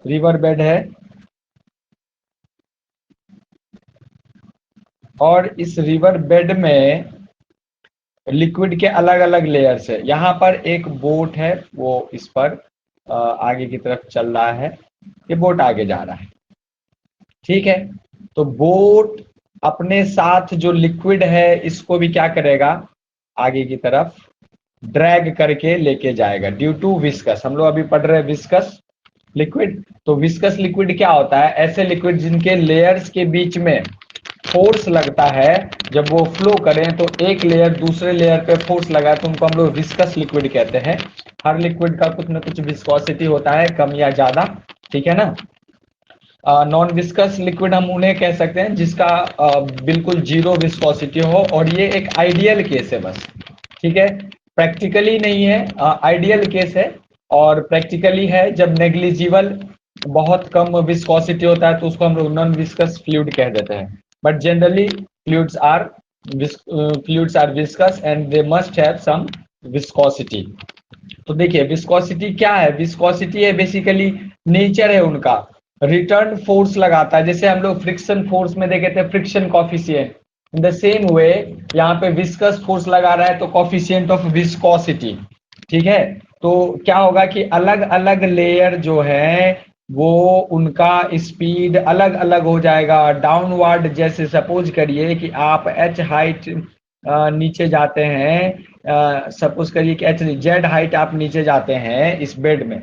River bed है, और इस रिवर बेड में लिक्विड के अलग अलग लेयर्स है। यहाँ पर एक बोट है, वो इस पर आगे की तरफ चल रहा है, ये बोट आगे जा रहा है, ठीक है। तो बोट अपने साथ जो लिक्विड है इसको भी क्या करेगा, आगे की तरफ ड्रैग करके लेके जाएगा ड्यू टू विस्कस। हम लोग अभी पढ़ रहे हैं विस्कस लिक्विड। तो विस्कस लिक्विड क्या होता है, ऐसे लिक्विड जिनके लेयर्स के बीच में फोर्स लगता है, जब वो फ्लो करें तो एक लेयर दूसरे लेयर पे फोर्स लगाए तो उनको हम लोग विस्कस लिक्विड कहते हैं। हर लिक्विड का कुछ ना कुछ विस्कोसिटी होता है, कम या ज्यादा, ठीक है ना। नॉन विस्कस लिक्विड हम उन्हें कह सकते हैं जिसका बिल्कुल जीरो विस्कोसिटी हो, और ये एक आइडियल केस है बस, ठीक है। प्रैक्टिकली नहीं है, आइडियल केस है। और प्रैक्टिकली है जब नेग्लिजिबल बहुत कम विस्कोसिटी होता है तो उसको हम लोग नॉन विस्कस फ्लूइड कह देते हैं। But generally fluids are viscous and they must have some viscosity. तो देखिए विस्कोसिटी क्या है, विस्कोसिटी है बेसिकली नेचर है उनका, रिटर्न फोर्स लगाता है। जैसे हम लोग फ्रिक्शन फोर्स में देखे थे friction coefficient, in the same वे यहाँ पे विस्कस फोर्स लगा रहा है तो कॉफिशिएंट ऑफ विस्कोसिटी, ठीक है। तो क्या होगा कि अलग अलग लेयर जो है वो उनका स्पीड अलग अलग हो जाएगा डाउनवर्ड। जैसे सपोज करिए कि आप एच हाइट नीचे जाते हैं, सपोज करिए कि एच जेड हाइट आप नीचे जाते हैं इस बेड में,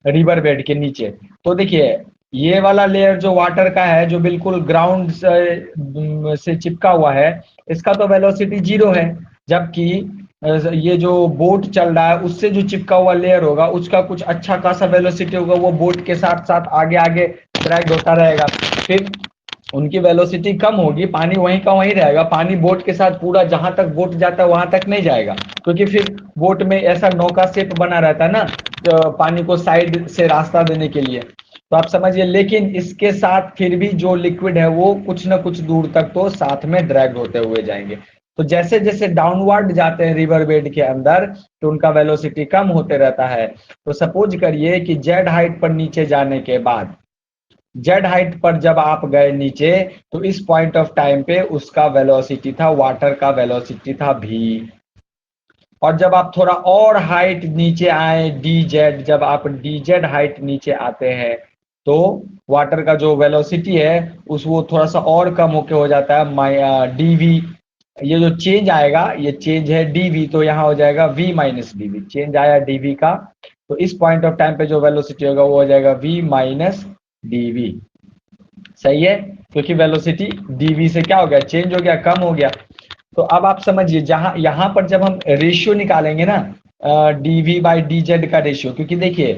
रिवर बेड के नीचे। तो देखिए ये वाला लेयर जो वाटर का है, जो बिल्कुल ग्राउंड से चिपका हुआ है, इसका तो वेलोसिटी जीरो है। जबकि ये जो बोट चल रहा है उससे जो चिपका हुआ लेयर होगा उसका कुछ अच्छा खासा वेलोसिटी होगा, वो बोट के साथ साथ आगे आगे ड्रैग होता रहेगा। फिर उनकी वेलोसिटी कम होगी, पानी वहीं का वहीं रहेगा, पानी बोट के साथ पूरा जहां तक बोट जाता है वहां तक नहीं जाएगा, क्योंकि फिर बोट में ऐसा नौका शेप बना रहता है ना, तो पानी को साइड से रास्ता देने के लिए। तो आप समझिए, लेकिन इसके साथ फिर भी जो लिक्विड है वो कुछ ना कुछ दूर तक तो साथ में ड्रैग होते हुए जाएंगे। तो जैसे जैसे डाउनवर्ड जाते हैं रिवर बेड के अंदर तो उनका वेलोसिटी कम होते रहता है। तो सपोज करिए कि जेड हाइट पर नीचे जाने के बाद, जेड हाइट पर जब आप गए नीचे, तो इस पॉइंट ऑफ टाइम पे उसका वेलोसिटी था, वाटर का वेलोसिटी था v। और जब आप थोड़ा और हाइट नीचे आए डी जेड, जब आप डी जेड हाइट नीचे आते हैं तो वाटर का जो वेलोसिटी है उस वो थोड़ा सा और कम होके हो जाता है डीवी। ये जो चेंज आएगा ये चेंज है डीवी, तो यहाँ हो जाएगा v माइनस डीवी, चेंज आया डीवी का। तो इस पॉइंट ऑफ टाइम पे जो वेलोसिटी होगा वो हो जाएगा v माइनस डीवी, सही है। क्योंकि वेलोसिटी डीवी से क्या हो गया, चेंज हो गया, कम हो गया। तो अब आप समझिए, जहां यहां पर जब हम रेशियो निकालेंगे ना, डीवी बाई डी जेड का रेशियो, क्योंकि देखिए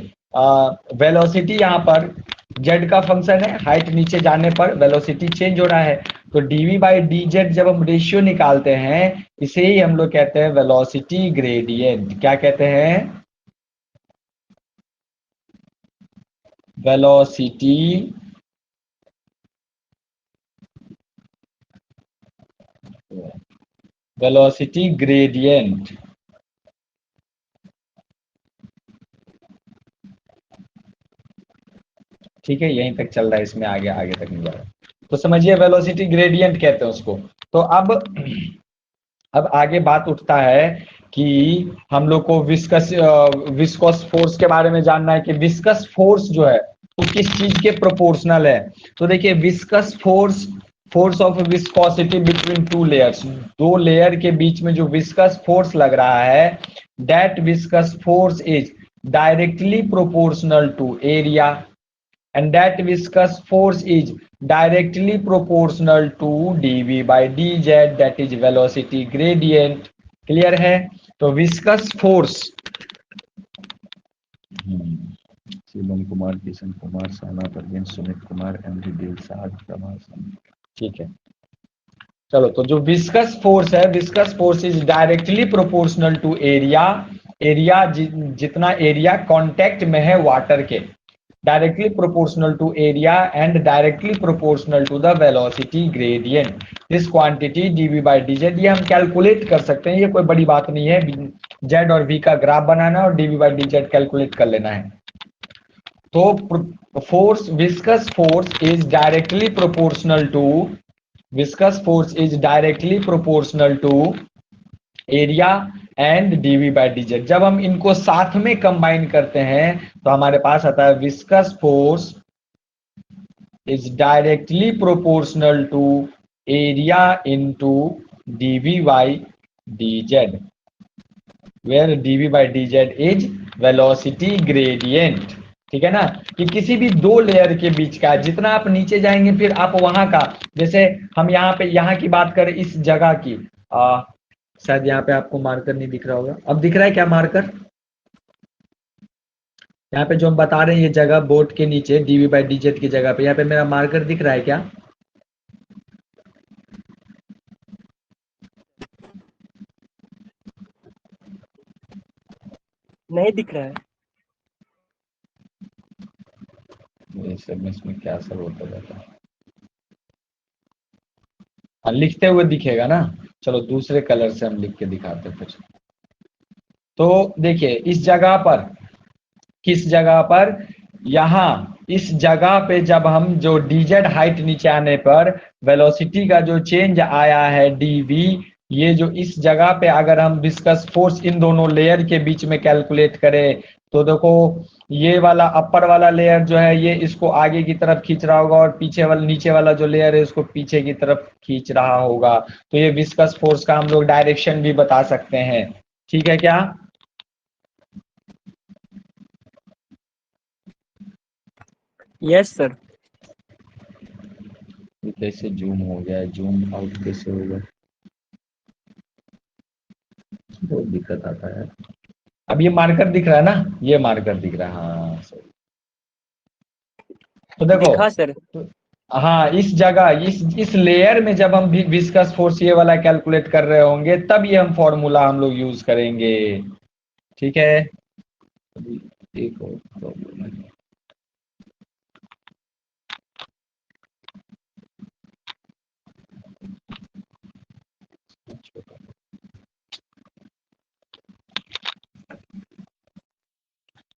वेलोसिटी यहाँ पर जेड का फंक्शन है, हाइट नीचे जाने पर वेलोसिटी चेंज हो रहा है। तो डीवी बाई डी जेड जब हम रेशियो निकालते हैं, इसे ही हम लोग कहते हैं वेलोसिटी ग्रेडियंट। क्या कहते हैं, वेलोसिटी वेलोसिटी ग्रेडियंट। ठीक है, यहीं तक चल रहा है, इसमें आगे आगे तक नहीं जा रहा। तो समझिए वेलोसिटी ग्रेडियंट कहते हैं उसको। तो अब आगे बात उठता है कि हम लोग को विस्कस फोर्स के बारे में जानना है कि विस्कस फोर्स जो है वो किस चीज के प्रोपोर्शनल है। तो देखिए viscous force, force of viscosity between two layers, दो लेयर के बीच में जो विस्कस फोर्स लग रहा है, that viscous force is directly proportional to area, and that viscous force is directly proportional to dv by dz, that is velocity gradient। Clear है। तो viscous force, Shivam Kumar, Kishan Kumar, Sana Parveen, Sumit Kumar, MD Dev, ठीक है। चलो, तो जो विस्कस फोर्स है, viscous force is directly proportional to area, area जितना area contact में है वाटर के, directly proportional to area and directly proportional to the velocity gradient। this quantity dv by dz ये हम कैलकुलेट कर सकते हैं, ये कोई बड़ी बात नहीं है। z और v का ग्राफ बनाना और dv by dz कैलकुलेट कर लेना है। तो force, viscous force is directly proportional to, viscous force is directly proportional to area and dv by dz. जब हम इनको साथ में कंबाइन करते हैं तो हमारे पास आता है viscous force is directly proportional to area into dv by dz, where dv by dz is velocity gradient। ठीक है ना, कि किसी भी दो लेयर के बीच का, जितना आप नीचे जाएंगे फिर आप वहां का, जैसे हम यहाँ पे, यहाँ की बात करें इस जगह की, शायद यहाँ पे आपको मार्कर नहीं दिख रहा होगा, अब दिख रहा है क्या मार्कर? यहाँ पे जो हम बता रहे हैं ये जगह बोर्ड के नीचे डीवी बाई डीजेड की जगह पे, यहाँ पे मेरा मार्कर दिख रहा है क्या? नहीं दिख रहा है। इसमें क्या असर होता रहता है? लिखते हुए दिखेगा ना, चलो दूसरे कलर से हम लिख के दिखाते हैं कुछ। तो देखिए इस जगह पर, किस जगह पर, यहाँ इस जगह पे जब हम जो डीजेड हाइट नीचे आने पर वेलोसिटी का जो चेंज आया है डीवी, ये जो इस जगह पे अगर हम विस्कस फोर्स इन दोनों लेयर के बीच में कैलकुलेट करें तो देखो ये वाला अपर वाला लेयर जो है ये इसको आगे की तरफ खींच रहा होगा और पीछे वाला, नीचे वाला जो लेयर है उसको पीछे की तरफ खींच रहा होगा। तो ये विस्कस फोर्स का हम लोग डायरेक्शन भी बता सकते हैं। ठीक है क्या? Yes sir. कैसे जूम हो गया, जूम आउट कैसे होगा, बहुत दिक्कत आता है। अब ये मार्कर दिख रहा है ना, ये मार्कर दिख रहा है, हाँ सही। तो देखो दिखा सर। हाँ, इस जगह इस लेयर में जब हम विस्कस फोर्स ये वाला कैलकुलेट कर रहे होंगे तब ये हम फॉर्मूला हम लोग यूज करेंगे। ठीक है, एक और प्रॉब्लम है।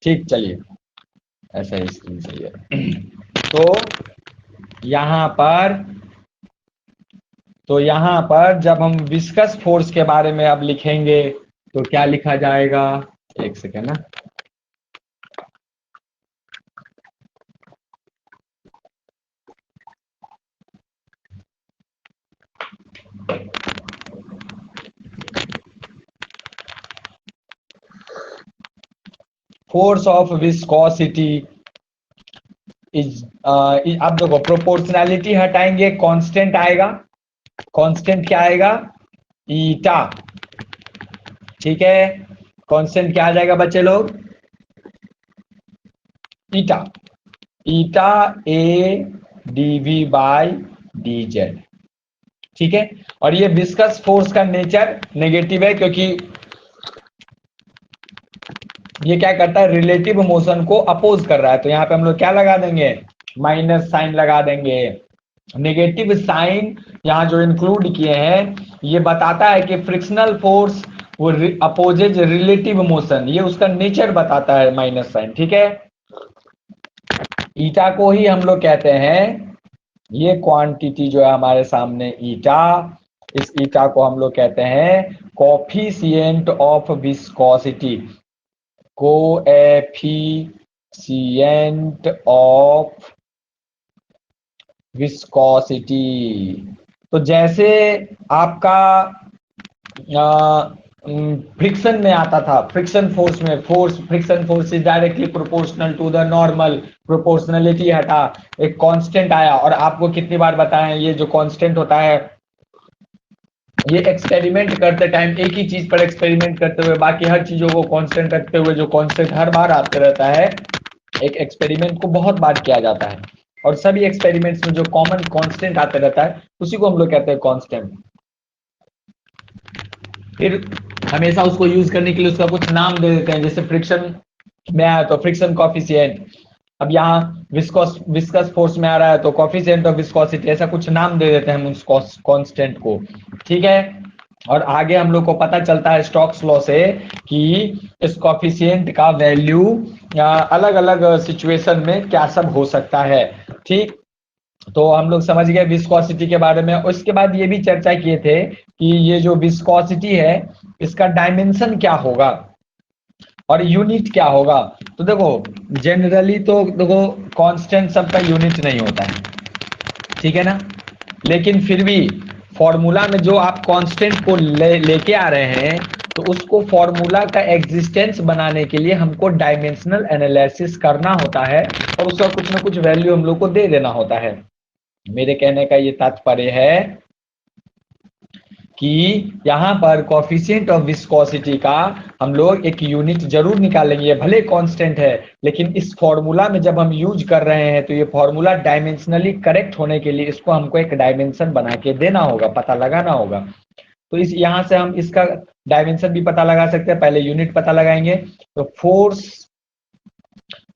ठीक, चलिए ऐसा ही स्क्रीन सही है। तो यहाँ पर जब हम विस्कस फोर्स के बारे में अब लिखेंगे तो क्या लिखा जाएगा, एक सेकेंड ना। फोर्स ऑफ विस्कोसिटी इज, अब देखो प्रोपोर्शनैलिटी हटाएंगे, कांस्टेंट आएगा। कांस्टेंट क्या आएगा? ईटा। ठीक है, कांस्टेंट क्या आ जाएगा बच्चे लोग? ईटा। ईटा ए डीवी बाय डीजेड। ठीक है, और ये विस्कस फोर्स का नेचर नेगेटिव है क्योंकि ये क्या करता है, रिलेटिव मोशन को अपोज कर रहा है। तो यहाँ पे हम लोग क्या लगा देंगे, माइनस साइन लगा देंगे। नेगेटिव साइन यहाँ जो इंक्लूड किए हैं ये बताता है कि फ्रिक्शनल फोर्स वो अपोजेज रिलेटिव मोशन, ये उसका नेचर बताता है माइनस साइन। ठीक है, ईटा को ही हम लोग कहते हैं, ये क्वांटिटी जो है हमारे सामने ईटा, इस ईटा को हम लोग कहते हैं coefficient of viscosity. Coefficient of viscosity. तो जैसे आपका फ्रिक्शन में आता था, फ्रिक्शन फोर्स में, friction force is directly proportional to the normal, proportionality हटा, एक कांस्टेंट आया। और आपको कितनी बार बताएं, ये जो कांस्टेंट होता है ये एक्सपेरिमेंट करते टाइम, एक ही चीज पर एक्सपेरिमेंट करते हुए बाकी हर चीजों को कांस्टेंट रखते हुए, जो कांस्टेंट हर बार आते रहता है, एक एक्सपेरिमेंट को बहुत बार किया जाता है और सभी एक्सपेरिमेंट्स में जो कॉमन कांस्टेंट आते रहता है उसी को हम लोग कहते हैं कांस्टेंट। फिर हमेशा उसको यूज करने के लिए उसका कुछ नाम दे देते हैं, जैसे फ्रिक्शन में आया तो फ्रिक्शन कॉफिशिएंट, अब यहाँ विस्कस फोर्स में आ रहा है तो कॉफिशिएंट ऑफ विस्कोसिटी, ऐसा कुछ नाम दे देते हैं हम उस कांस्टेंट को। ठीक है, और आगे हम लोग को पता चलता है स्टोक्स लॉ से कि इस कॉफिशिएंट का वैल्यू अलग अलग सिचुएशन में क्या सब हो सकता है। ठीक, तो हम लोग समझ गए विस्कोसिटी के बारे में। उसके बाद ये भी चर्चा किए थे कि ये जो विस्कोसिटी है इसका डायमेंशन क्या होगा और यूनिट क्या होगा। तो देखो जनरली तो देखो कांस्टेंट सबका यूनिट नहीं होता है, ठीक है ना, लेकिन फिर भी फॉर्मूला में जो आप कांस्टेंट को लेके आ रहे हैं तो उसको फॉर्मूला का एग्जिस्टेंस बनाने के लिए हमको डायमेंशनल एनालिसिस करना होता है और उसका कुछ ना कुछ वैल्यू हम लोग को दे देना होता है। मेरे कहने का ये तात्पर्य है कि यहाँ पर कोफिशिएंट ऑफ विस्कोसिटी का हम लोग एक यूनिट जरूर निकालेंगे, भले कांस्टेंट है, लेकिन इस फॉर्मूला में जब हम यूज कर रहे हैं तो ये फॉर्मूला डायमेंशनली करेक्ट होने के लिए इसको हमको एक डायमेंशन बना के देना होगा, पता लगाना होगा। तो इस यहाँ से हम इसका डायमेंशन भी पता लगा सकते हैं। पहले यूनिट पता लगाएंगे, तो फोर्स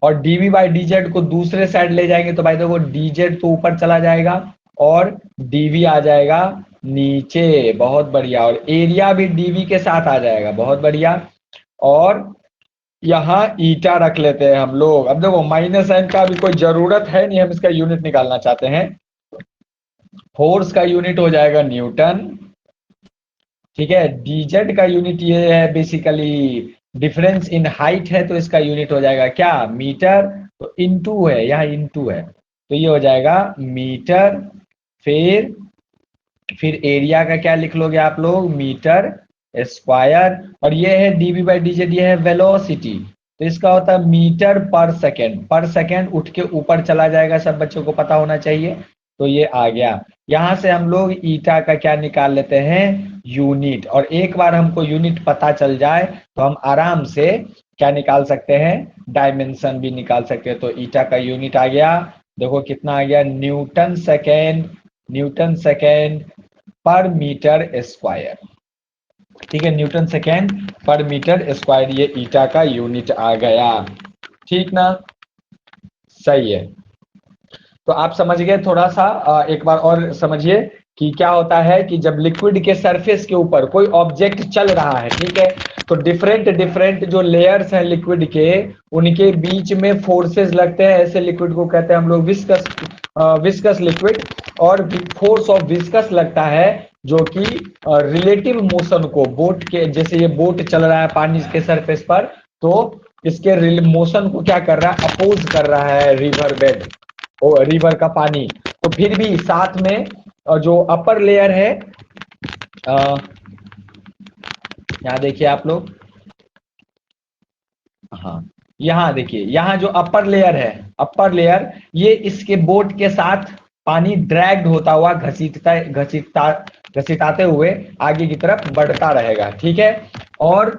और dv बाई dz को दूसरे साइड ले जाएंगे तो भाई देखो dz तो ऊपर चला जाएगा और dv आ जाएगा नीचे, बहुत बढ़िया। और एरिया भी dv के साथ आ जाएगा, बहुत बढ़िया। और यहाँ ईटा रख लेते हैं हम लोग। अब देखो माइनस साइन का भी कोई जरूरत है नहीं, हम इसका यूनिट निकालना चाहते हैं। फोर्स का यूनिट हो जाएगा न्यूटन, ठीक है। dz का यूनिट ये है बेसिकली डिफरेंस इन हाइट है, तो इसका यूनिट हो जाएगा क्या, मीटर। तो इनटू है, यहाँ इनटू है तो ये हो जाएगा मीटर। फिर एरिया का क्या लिख लोगे आप लोग, मीटर स्क्वायर। और ये है dv बाई dz, ये है वेलोसिटी, तो इसका होता है मीटर पर सेकेंड। पर सेकेंड उठ के ऊपर चला जाएगा, सब बच्चों को पता होना चाहिए। तो ये आ गया। यहाँ से हम लोग ईटा का क्या निकाल लेते हैं, यूनिट। और एक बार हमको यूनिट पता चल जाए तो हम आराम से क्या निकाल सकते हैं, डायमेंशन भी निकाल सकते हैं। तो ईटा का यूनिट आ गया, देखो कितना आ गया, न्यूटन सेकेंड, न्यूटन सेकेंड पर मीटर स्क्वायर, ठीक है, न्यूटन सेकेंड पर मीटर स्क्वायर, ये ईटा का यूनिट आ गया। ठीक ना, सही है। तो आप समझ गए थोड़ा सा, एक बार और समझिए कि क्या होता है कि जब लिक्विड के सरफेस के ऊपर कोई ऑब्जेक्ट चल रहा है, ठीक है, तो डिफरेंट डिफरेंट जो लेयर्स हैं लिक्विड के, उनके बीच में फोर्सेस लगते हैं। ऐसे लिक्विड को कहते हैं हम लोग विस्कस लिक्विड। और फोर्स ऑफ विस्कस लगता है जो कि रिलेटिव मोशन को, बोट के जैसे ये बोट चल रहा है पानी के सरफेस पर, तो इसके मोशन को क्या कर रहा है, अपोज कर रहा है रिवर बेड, रिवर का पानी। तो फिर भी साथ में जो अपर लेयर है, यहाँ देखिए आप लोग, हाँ यहाँ देखिए, यहाँ जो अपर लेयर है, अपर लेयर ये इसके बोट के साथ पानी ड्रैग्ड होता हुआ घसीटाते हुए आगे की तरफ बढ़ता रहेगा, ठीक है। और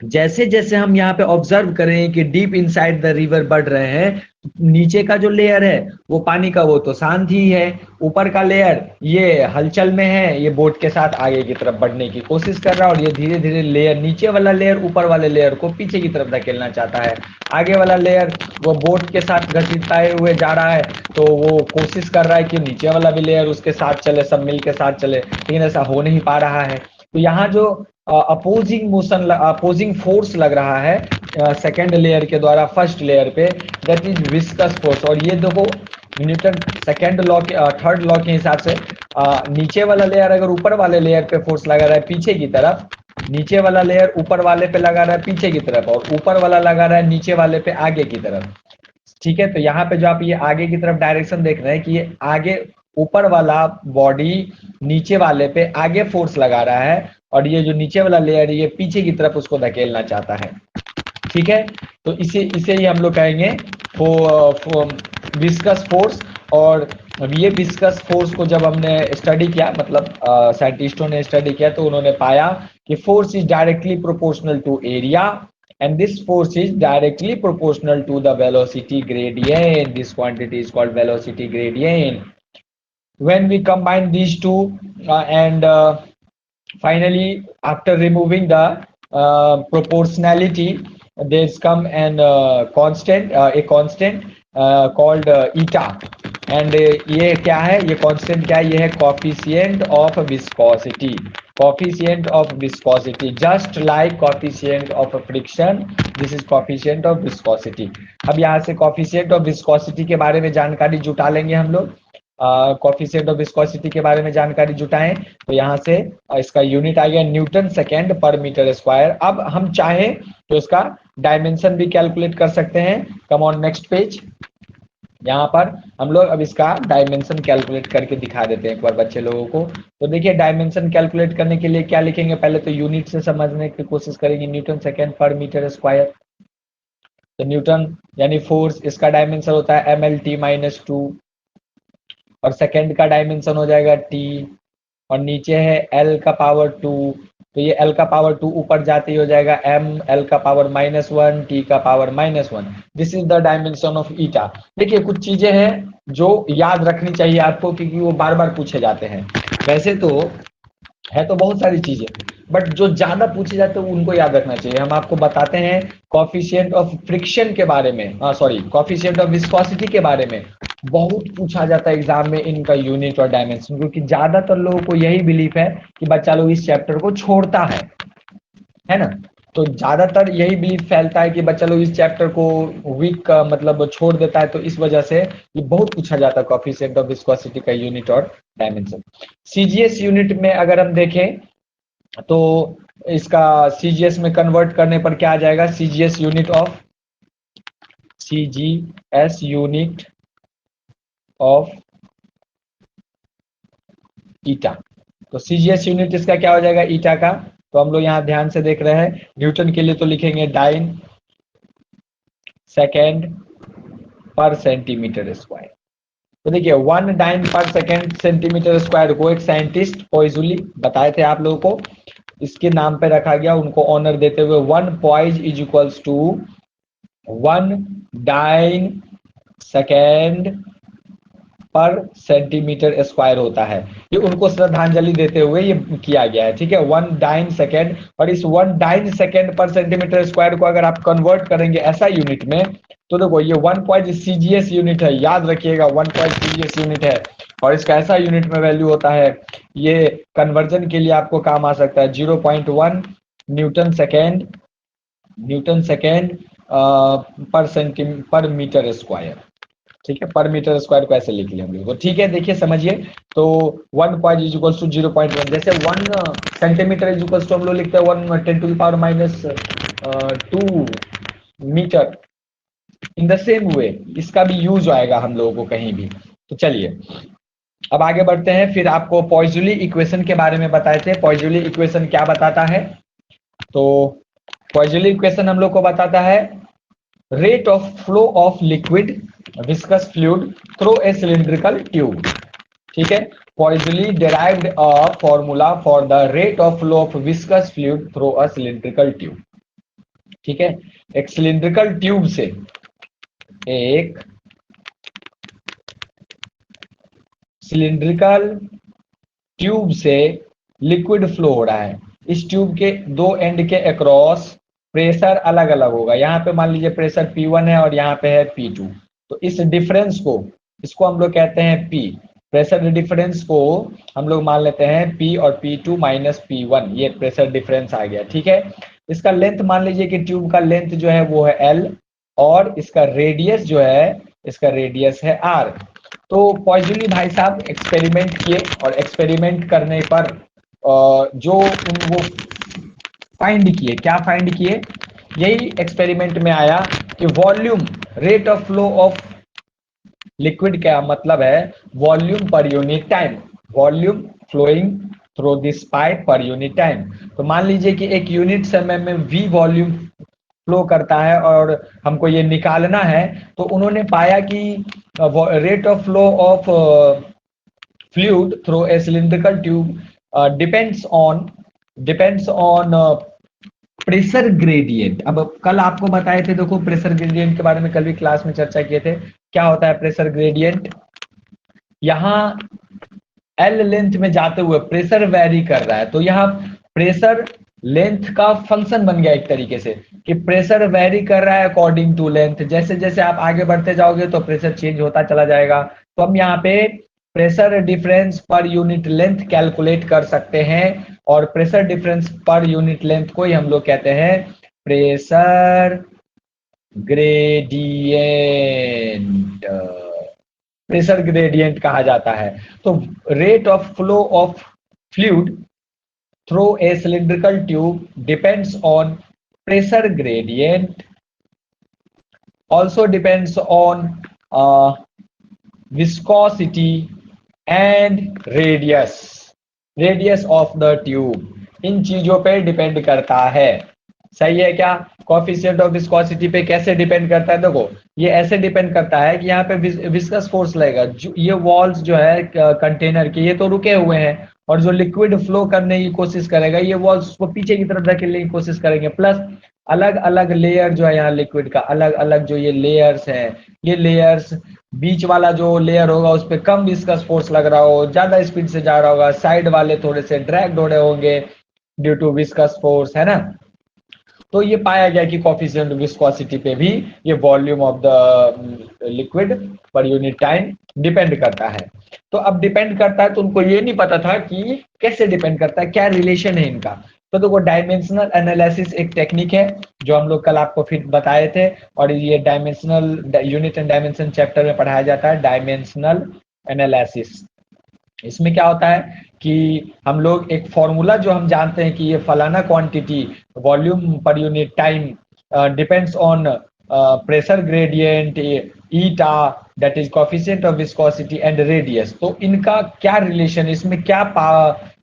जैसे जैसे हम यहाँ पे ऑब्जर्व करें कि डीप इनसाइड द रिवर बढ़ रहे हैं, नीचे का जो लेयर है वो पानी का वो तो शांत ही है, ऊपर का लेयर ये हलचल में है, ये बोट के साथ आगे की तरफ बढ़ने की कोशिश कर रहा है। और ये धीरे धीरे लेयर, नीचे वाला लेयर ऊपर वाले लेयर को पीछे की तरफ धकेलना चाहता है, आगे वाला लेयर वो बोट के साथ घसीटते हुए जा रहा है, तो वो कोशिश कर रहा है कि नीचे वाला भी लेयर उसके साथ चले, सब मिल के साथ चले, लेकिन ऐसा हो नहीं पा रहा है। तो यहाँ जो अपोजिंग मोशन, अपोजिंग फोर्स लग रहा है सेकेंड लेयर के द्वारा फर्स्ट लेयर पे, दैट इज विस्कस फोर्स। और ये देखो न्यूटन सेकेंड लॉ के, थर्ड लॉ के हिसाब से नीचे वाला लेयर अगर ऊपर वाले लेयर पे फोर्स लगा रहा है पीछे की तरफ, नीचे वाला लेयर ऊपर वाले पे लगा रहा है पीछे की तरफ, और ऊपर वाला लगा रहा है नीचे वाले पे आगे की तरफ, ठीक है। तो यहाँ पे जो आप ये आगे की तरफ डायरेक्शन देख रहे हैं कि ये आगे ऊपर वाला बॉडी नीचे वाले पे आगे फोर्स लगा रहा है, और ये जो नीचे वाला लेयर ये पीछे की तरफ उसको धकेलना चाहता है, ठीक है। तो इसे ही हम लोग कहेंगे विस्कस फोर्स। और ये विस्कस फोर्स को जब हमने स्टडी किया, मतलब साइंटिस्टों ने स्टडी किया, तो उन्होंने पाया कि force is directly proportional to area, and this force is directly proportional to the velocity gradient. This quantity is called velocity gradient. When we combine these two and finally after removing the proportionality, there's come an constant, a constant called eta. And ये क्या है, ये constant क्या है, ये है coefficient of viscosity. coefficient of viscosity, just like coefficient of friction, this is coefficient of viscosity. अब यहाँ से coefficient of viscosity के बारे में जानकारी जुटा लेंगे हम लोग। coefficient of viscosity के बारे में जानकारी जुटाएं तो यहाँ से इसका यूनिट आ गया न्यूटन सेकेंड पर मीटर स्क्वायर। अब हम चाहे तो इसका डायमेंशन भी कैलकुलेट कर सकते हैं। Come on next page. यहाँ पर हम लोग अब इसका डायमेंशन कैलकुलेट करके दिखा देते हैं एक बार बच्चे लोगों को। तो देखिए डायमेंशन कैलकुलेट करने के लिए क्या लिखेंगे, पहले तो यूनिट से समझने की कोशिश करेंगे, न्यूटन सेकेंड पर मीटर स्क्वायर। तो न्यूटन यानी फोर्स, इसका डायमेंशन होता है mlt-2 और सेकेंड का डायमेंशन हो जाएगा t और नीचे है l का पावर 2। तो ये l का पावर 2 ऊपर जाते ही हो जाएगा m, l का पावर -1, t का power -1। This is the dimension of eta. देखिए कुछ चीजें हैं जो याद रखनी चाहिए आपको क्योंकि वो बार बार पूछे जाते हैं। वैसे तो है तो बहुत सारी चीजें, बट जो ज्यादा पूछे जाते हैं उनको याद रखना चाहिए। हम आपको बताते हैं कॉफिशिएंट ऑफ फ्रिक्शन के बारे में, कॉफिशिएंट ऑफ विस्कोसिटी के बारे में बहुत पूछा जाता है एग्जाम में, इनका यूनिट और डायमेंशन, क्योंकि ज्यादातर लोगों को यही बिलीफ है कि बच्चा लोग इस चैप्टर को छोड़ता है ना। तो ज्यादातर यही बिलीफ फैलता है कि बच्चा लोग इस चैप्टर को वीक का मतलब छोड़ देता है, तो इस वजह से ये बहुत पूछा जाता है कॉफिशिएंट ऑफ विस्कोसिटी का यूनिट और डायमेंशन। सीजीएस यूनिट में अगर हम देखें तो इसका सीजीएस में कन्वर्ट करने पर क्या आ जाएगा, सीजीएस यूनिट ऑफ ईटा। तो सीजीएस यूनिट इसका क्या हो जाएगा ईटा का। तो हम लोग यहाँ ध्यान से देख रहे हैं, न्यूटन के लिए तो लिखेंगे डाइन सेकेंड पर सेंटीमीटर स्क्वायर। तो देखिए 1 डाइन पर सेकेंड सेंटीमीटर स्क्वायर को एक साइंटिस्ट पॉइजुली बताए थे आप लोगों को, इसके नाम पे रखा गया, उनको ऑनर देते हुए 1 poise is equals to 1 dyne second पर सेंटीमीटर स्क्वायर होता है। ये उनको श्रद्धांजलि देते हुए ये किया गया है, ठीक है। 1 डाइन सेकेंड, और इस 1 डाइन सेकेंड पर सेंटीमीटर स्क्वायर को अगर आप कन्वर्ट करेंगे ऐसा यूनिट में तो देखो ये 1 पॉइंट सीजीएस यूनिट है, याद रखिएगा 1 पॉइंट सीजीएस यूनिट है और इसका ऐसा यूनिट में वैल्यू होता है, ये कन्वर्जन के लिए आपको काम आ सकता है 0.1 न्यूटन सेकेंड पर मीटर स्क्वायर, ठीक है। पर मीटर स्क्वायर को ऐसे लिख लिया हम लोग, तो ठीक है। देखिए समझिए, तो 1 पॉइंट इज इक्वल्स टू 0.1, जैसे 1 सेंटीमीटर इज इक्वल्स टू हम लोग लिखते हैं 1 -2 metre. In the same way इसका भी यूज आएगा हम लोगों को कहीं भी। तो चलिए अब आगे बढ़ते हैं। फिर आपको पॉइजुली इक्वेशन के बारे में बताए थे। पॉइजुली इक्वेशन क्या बताता है, तो पॉइजुली इक्वेशन हम लोग को बताता है rate of flow of liquid viscous fluid through a cylindrical tube, ठीक है। Pauli derived a formula for the rate of flow of viscous fluid through a cylindrical tube, ठीक है। एक cylindrical tube से एक cylindrical tube से liquid flow हो रहा है। इस ट्यूब के दो एंड के अक्रॉस प्रेशर अलग अलग होगा। यहाँ पे मान लीजिए प्रेशर P1 है और यहाँ पे है P2, तो इस डिफरेंस को, इसको हम लोग कहते हैं P। प्रेशर डिफरेंस को हम लोग मान लेते हैं P और P2 माइनस P1, ये प्रेशर डिफरेंस आ गया, ठीक है। इसका लेंथ मान लीजिए कि ट्यूब का लेंथ जो है वो है L और इसका रेडियस जो है, इसका रेडियस है R। तो पॉइजुली भाई साहब एक्सपेरिमेंट किए और एक्सपेरिमेंट करने पर जो वो फाइंड किए, क्या फाइंड किए, यही एक्सपेरिमेंट में आया कि volume rate of flow of liquid का मतलब है वॉल्यूम पर unit time, volume flowing through this pipe पर यूनिट टाइम। तो मान लीजिए कि एक यूनिट समय में V वॉल्यूम फ्लो करता है और हमको ये निकालना है, तो उन्होंने पाया कि rate of flow of fluid through a cylindrical tube depends on pressure gradient. अब कल आपको बताए थे, देखो प्रेशर ग्रेडियंट के बारे में कल भी क्लास में चर्चा किए थे। क्या होता है प्रेशर ग्रेडियंट, यहाँ L लेंथ में जाते हुए प्रेशर वेरी कर रहा है, तो यहाँ प्रेशर लेंथ का फंक्शन बन गया एक तरीके से कि प्रेशर वेरी कर रहा है अकॉर्डिंग टू लेंथ। जैसे जैसे आप आगे बढ़ते जाओगे तो प्रेशर चेंज होता चला जाएगा। तो हम यहाँ पे pressure difference per unit length calculate कर सकते हैं और pressure difference per unit length को ही हम लोग कहते हैं प्रेशर ग्रेडियंट। प्रेशर ग्रेडियंट कहा जाता है। तो rate of flow of fluid through a cylindrical tube depends on pressure gradient, also depends on viscosity and radius of the tube। इन चीजों पे डिपेंड करता है। सही है क्या? कोफिशिएंट ऑफ विस्कोसिटी पे कैसे डिपेंड करता है? देखो ये ऐसे डिपेंड करता है कि यहाँ पे विस्कस फोर्स लगेगा। ये वॉल्स जो है कंटेनर के, ये तो रुके हुए हैं, और जो लिक्विड फ्लो करने की कोशिश करेगा ये वॉल्स को पीछे की तरफ धकेलने की कोशिश करेंगे। प्लस अलग अलग लेयर जो है यहाँ लिक्विड का, अलग अलग जो ये लेयर्स हैं, ये लेयर्स, बीच वाला जो लेयर होगा उस पर कम विस्कस फोर्स लग रहा हो, ज्यादा स्पीड से जा रहा होगा, साइड वाले थोड़े से ड्रैग्ड हो रहे होंगे ड्यू टू विस्कस फोर्स, है ना। तो ये पाया गया कि कोफिशिएंट विस्कोसिटी पे भी ये वॉल्यूम ऑफ द लिक्विड पर यूनिट टाइम डिपेंड करता है। तो अब डिपेंड करता है तो उनको ये नहीं पता था कि कैसे डिपेंड करता है, क्या रिलेशन है इनका। तो देखो डायमेंशनल एनालिसिस एक टेक्निक है जो हम लोग कल आपको फिर बताए थे, और ये dimensional unit and dimension chapter में पढ़ाया जाता है, डायमेंशनल एनालिसिस। इसमें क्या होता है कि हम लोग एक फॉर्मूला जो हम जानते हैं कि ये फलाना क्वांटिटी वॉल्यूम पर unit time depends on pressure gradient eta, that is coefficient of viscosity and radius. तो इनका क्या रिलेशन, इसमें क्या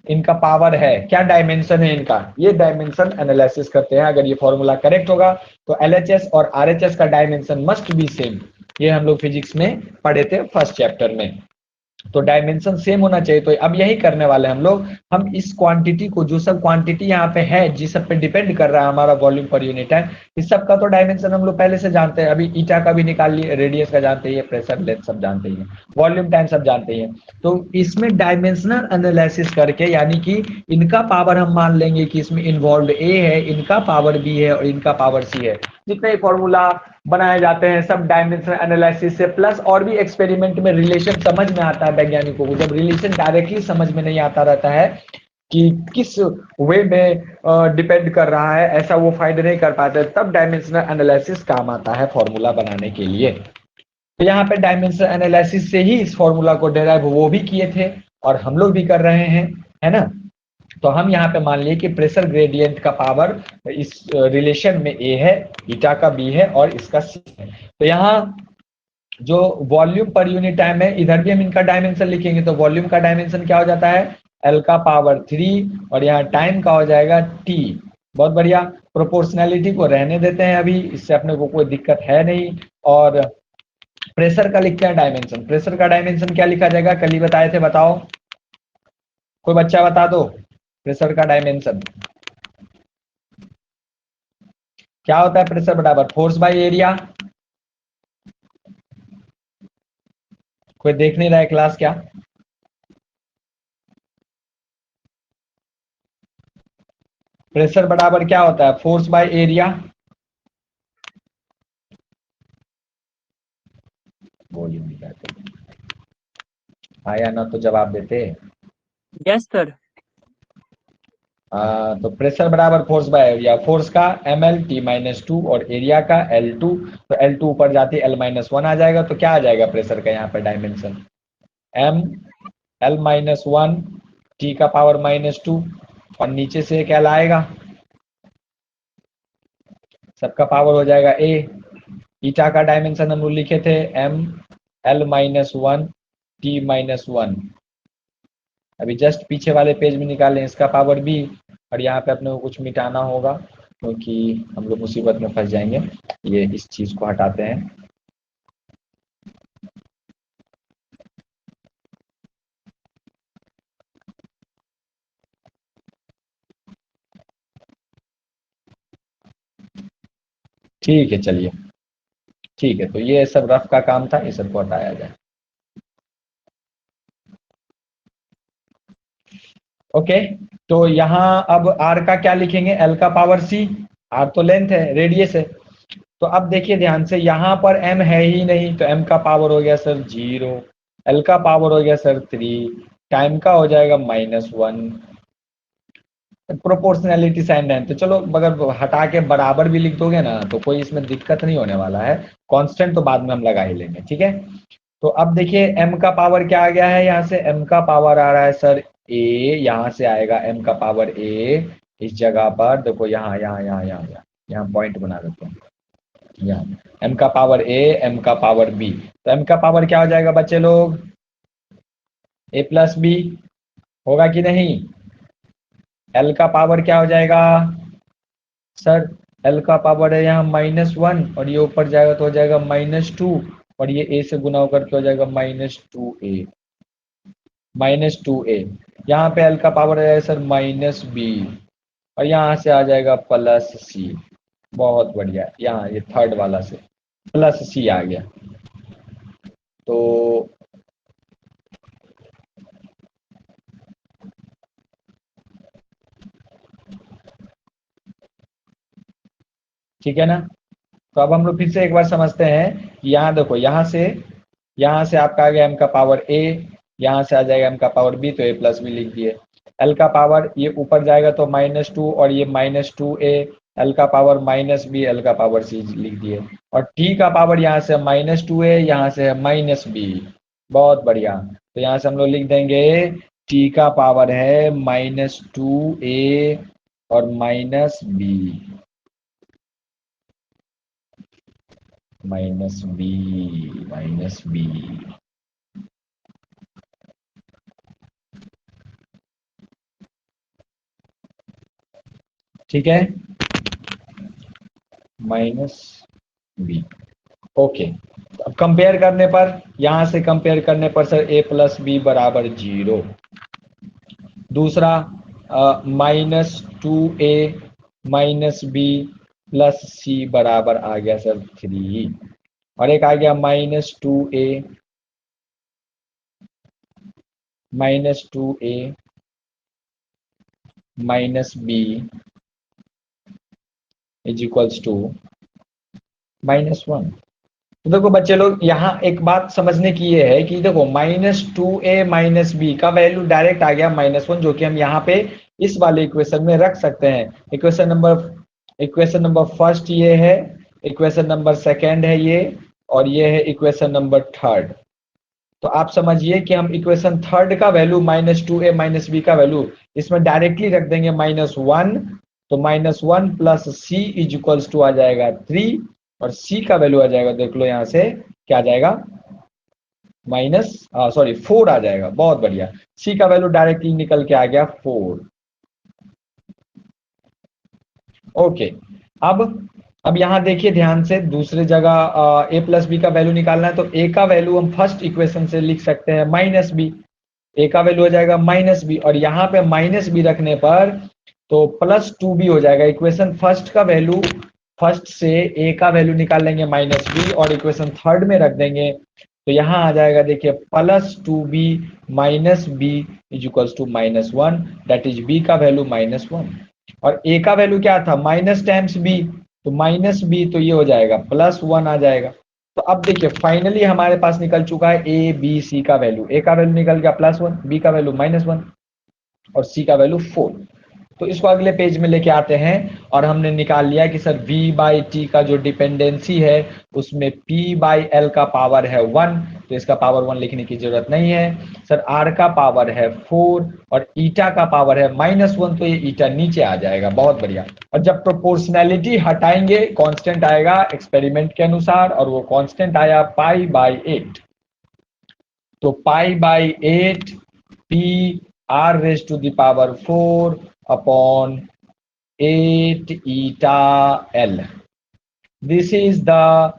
इनका पावर है, क्या डायमेंशन है इनका, ये डायमेंशन एनालिसिस करते हैं। अगर ये फॉर्मूला करेक्ट होगा तो एलएचएस और आरएचएस का डायमेंशन मस्ट बी सेम। ये हम लोग फिजिक्स में पढ़े थे फर्स्ट चैप्टर में। तो डायमेंशन सेम होना चाहिए। तो अब यही करने वाले हम लोग, हम इस क्वांटिटी को, जो सब क्वांटिटी यहाँ पे है जिस सब पे डिपेंड कर रहा है हमारा वॉल्यूम पर यूनिट है, इस सब का तो डायमेंशन हम लोग पहले से जानते हैं। अभी ईटा का भी निकाल लिए, रेडियस का जानते हैं, प्रेशर लेंथ सब जानते हैं, वॉल्यूम टाइम सब जानते हैं। तो इसमें डायमेंशनल एनालिसिस करके, यानी कि इनका पावर हम मान लेंगे कि इसमें इन्वॉल्व ए है, इनका पावर बी है और इनका पावर सी है। जितने फॉर्मूला बनाए जाते हैं सब डायमेंशनल एनालिसिस से, प्लस और भी एक्सपेरिमेंट में रिलेशन समझ में आता है वैज्ञानिकों को। जब रिलेशन डायरेक्टली समझ में नहीं आता रहता है कि किस वे में डिपेंड कर रहा है, ऐसा वो फाइंड नहीं कर पाते, तब डायमेंशनल एनालिसिस काम आता है फॉर्मूला बनाने के लिए। तो यहाँ पे डायमेंशनल एनालिसिस से ही इस फॉर्मूला को डेराइव वो भी किए थे और हम लोग भी कर रहे हैं, है ना। तो हम यहाँ पे मान लिए कि प्रेशर ग्रेडियंट का पावर इस रिलेशन में ए है, ईटा का बी है और इसका सी है। तो यहाँ जो वॉल्यूम पर यूनिट टाइम है, इधर भी हम इनका डायमेंशन लिखेंगे। तो वॉल्यूम का डायमेंशन क्या हो जाता है, एल का पावर 3, और यहाँ टाइम का हो जाएगा टी। बहुत बढ़िया। प्रोपोर्शनैलिटी को रहने देते हैं अभी, इससे अपने को कोई दिक्कत है नहीं। और प्रेशर का लिखते हैं डायमेंशन। प्रेशर का डायमेंशन क्या लिखा जाएगा, कल ही बताए थे, बताओ कोई बच्चा बता दो। प्रेशर का डायमेंशन क्या होता है? प्रेशर बराबर फोर्स बाय एरिया। कोई देख नहीं रहा है क्लास क्या? प्रेशर बराबर क्या होता है? Force by area. वॉल्यूम आया ना तो जवाब देते। Yes sir. तो प्रेशर बराबर फोर्स बाय एरिया। फोर्स का ml t-2 और एरिया का L2। तो L2 ऊपर जाती L-1 आ जाएगा। तो क्या आ जाएगा प्रेशर का यहाँ पर डायमेंशन, m L-1 t का पावर -2, और नीचे से क्या लाएगा, सबका पावर हो जाएगा a। ईटा का डायमेंशन हम लोग लिखे थे m L-1 t-1। अभी जस्ट पीछे वाले पेज में निकालें, इसका पावर b, और यहाँ पे अपने को कुछ मिटाना होगा क्योंकि हम लोग मुसीबत में फंस जाएंगे। ये इस चीज को हटाते हैं। ठीक है, चलिए ठीक है। तो ये सब रफ का काम था, ये सबको हटाया जाए। ओके, तो यहाँ अब r का क्या लिखेंगे, l का पावर c। r तो लेंथ है, रेडियस है। तो अब देखिए ध्यान से, यहाँ पर m है ही नहीं, तो m का पावर हो गया सर 0, l का पावर हो गया सर 3, टाइम का हो जाएगा -1, प्रोपोर्शनैलिटी साइन है, तो चलो अगर हटा के बराबर भी लिख दोगे ना तो कोई इसमें दिक्कत नहीं होने वाला है। कांस्टेंट तो बाद में हम लगा ही लेंगे, ठीक है। तो अब देखिए m का पावर क्या आ गया है, यहाँ से m का पावर आ रहा है सर a, यहाँ से आएगा m का पावर a, इस जगह पर देखो यहाँ यहाँ यहाँ यहाँ यहाँ यहाँ पॉइंट बना देते हैं, यहाँ m का पावर a, m का पावर b, तो m का पावर क्या हो जाएगा बच्चे लोग, a प्लस b होगा कि नहीं। l का पावर क्या हो जाएगा सर, l का पावर है यहाँ -1 और ये ऊपर जाएगा तो हो जाएगा -2 और ये a से गुना होकर के हो जाएगा -2a, -2a। यहाँ पे l का पावर है सर -b और यहाँ से आ जाएगा +c। बहुत बढ़िया, यहाँ ये थर्ड वाला से +c आ गया। तो ठीक है ना। तो अब हम लोग फिर से एक बार समझते हैं, यहाँ देखो यहाँ से आपका आ गया m का पावर a, यहाँ से आ जाएगा m का पावर b, तो a प्लस b लिख दिए। l का पावर ये ऊपर जाएगा तो -2 और ये -2a, l का पावर -b, l का पावर c लिख दिए। और t का पावर यहाँ से -2a, यहाँ से है -b। बहुत बढ़िया, तो यहाँ से हम लोग लिख देंगे t का पावर है -2a और -b, -b। ठीक है, -b। ओके, अब कंपेयर करने पर, यहां से कंपेयर करने पर सर a प्लस बी बराबर 0। दूसरा -2a -b प्लस c बराबर आ गया सर 3, और एक आ गया -2a -b is equals to -1। तो देखो बच्चे लोग, यहाँ एक बात समझने की ये है कि देखो -2a -b का वैल्यू डायरेक्ट आ गया -1, जो कि हम यहाँ पे इस वाले इक्वेशन में रख सकते हैं। इक्वेशन नंबर फर्स्ट ये है, इक्वेशन नंबर सेकंड है ये, और ये है इक्वेशन नंबर थर्ड। तो आप समझिए कि हम इक्वेशन थर्ड का वैल्यू -2a -b का वैल्यू इसमें डायरेक्टली रख देंगे -1, तो -1 plus c is equals to आ जाएगा 3, और c का वैल्यू आ जाएगा, देख लो यहाँ से क्या आ जाएगा, 4 आ जाएगा। बहुत बढ़िया, c का वैल्यू डायरेक्टली निकल के आ गया 4। ओके, अब यहाँ देखिए ध्यान से, दूसरे जगह a प्लस बी का वैल्यू निकालना है, तो a का वैल्यू हम फर्स्ट इक्वेशन से लिख सकते हैं -b, a का वैल्यू हो जाएगा -b, और यहाँ पे -b रखने पर तो +2b हो जाएगा। इक्वेशन फर्स्ट का वैल्यू, फर्स्ट से a का वैल्यू निकाल लेंगे -b और इक्वेशन थर्ड में रख देंगे, तो यहाँ आ जाएगा देखिए +2b -b is equals to -1, that is b का वैल्यू -1, और a का वैल्यू क्या था, माइनस टाइम्स b, तो -b, तो ये हो जाएगा +1 आ जाएगा। तो अब देखिए फाइनली हमारे पास निकल चुका है a b c का वैल्यू। a का वैल्यू निकल गया +1, b का वैल्यू -1 और c का वैल्यू 4। तो इसको अगले पेज में लेके आते हैं, और हमने निकाल लिया कि सर v बाई टी का जो डिपेंडेंसी है उसमें p बाई एल का पावर है 1, तो इसका पावर 1 लिखने की जरूरत नहीं है। सर r का पावर है 4 और ईटा का पावर है -1, तो ये ईटा नीचे आ जाएगा। बहुत बढ़िया, और जब प्रोपोर्शनैलिटी हटाएंगे कांस्टेंट आएगा एक्सपेरिमेंट के अनुसार, और वो कांस्टेंट आया π/8। तो π/8 p r raise to the power 4 upon 8 eta L. This is the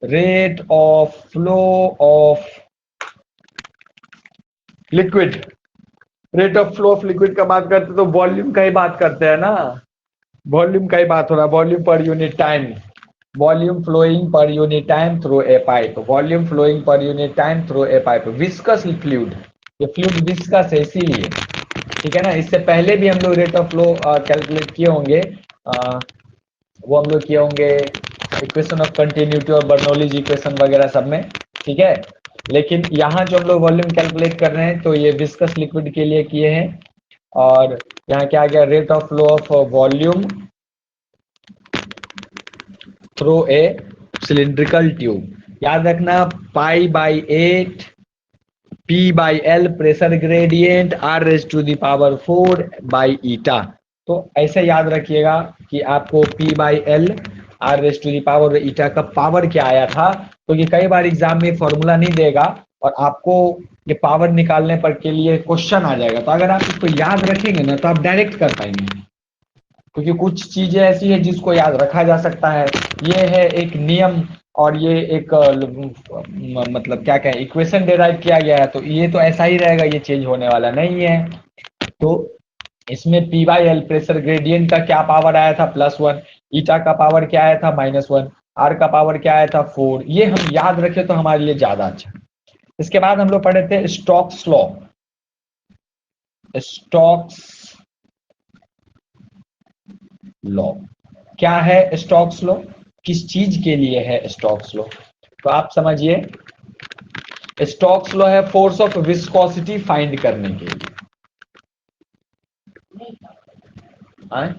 rate of flow of liquid. Rate of flow of liquid का बात करते तो वॉल्यूम का ही बात करते हैं ना, वॉल्यूम का ही बात हो रहा है, वॉल्यूम पर यूनिट टाइम, वॉल्यूम फ्लोइंग पर unit time through a pipe, volume flowing पर unit time through a pipe. Viscous fluid, ये फ्लूइड विस्कस है इसीलिए, ठीक है ना। इससे पहले भी हम लोग रेट ऑफ फ्लो कैलकुलेट किए होंगे, वो हम लोग किए होंगे इक्वेशन ऑफ कंटिन्यूटी और बर्नौलीज इक्वेशन वगैरह सब में, ठीक है। लेकिन यहाँ जो हम लोग वॉल्यूम कैलकुलेट कर रहे हैं तो ये विस्कस लिक्विड के लिए किए हैं। और यहाँ क्या आ गया, rate of flow of volume through a cylindrical tube. याद रखना pi by 8 P by L pressure gradient R raise to the power 4 by eta. तो ऐसे याद रखिएगा कि आपको P by L R raise to the power eta का power क्या आया था, क्योंकि कई बार एग्जाम में फॉर्मूला नहीं देगा और आपको ये पावर निकालने पर के लिए क्वेश्चन आ जाएगा। तो अगर आप इसको याद रखेंगे ना तो आप डायरेक्ट कर पाएंगे, क्योंकि कुछ चीजें ऐसी है जिसको याद रखा जा सकता है। ये है एक नियम और ये एक मतलब क्या कहें इक्वेशन डेराइव किया गया है, तो ये तो ऐसा ही रहेगा, ये चेंज होने वाला नहीं है। तो इसमें P by L pressure gradient का क्या पावर आया था +1, ईटा का पावर क्या आया था -1, आर का पावर क्या आया था 4। ये हम याद रखें तो हमारे लिए ज्यादा अच्छा। इसके बाद हम लोग पढ़े थे स्टोक्स लॉ। स्टोक्स लॉ क्या है? स्टोक्स लॉ किस चीज के लिए है स्टोक्स लॉ? तो आप समझिए, स्टोक्स लॉ है फोर्स ऑफ विस्कोसिटी फाइंड करने के लिए। आए?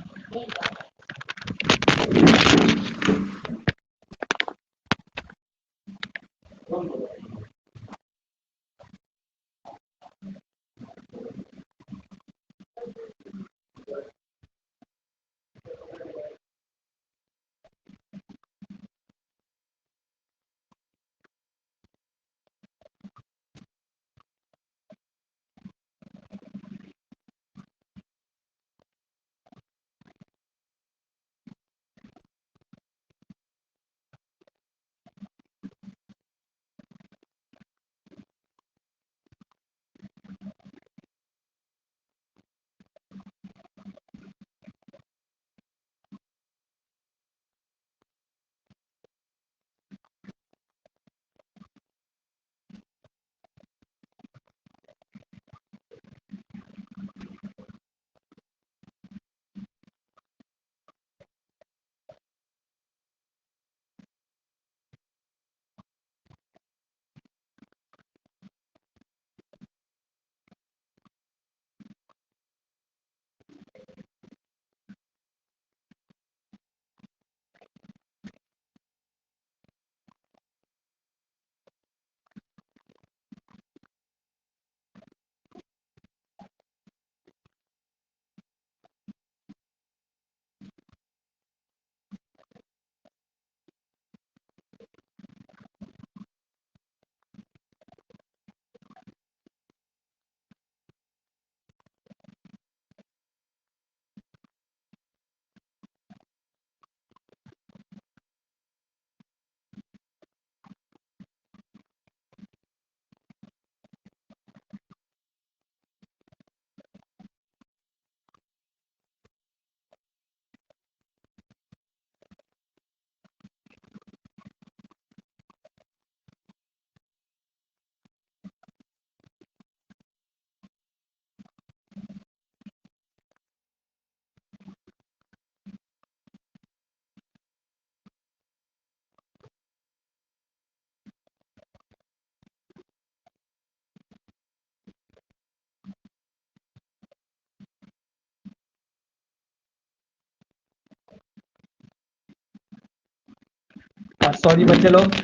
सॉरी बच्चे लोग,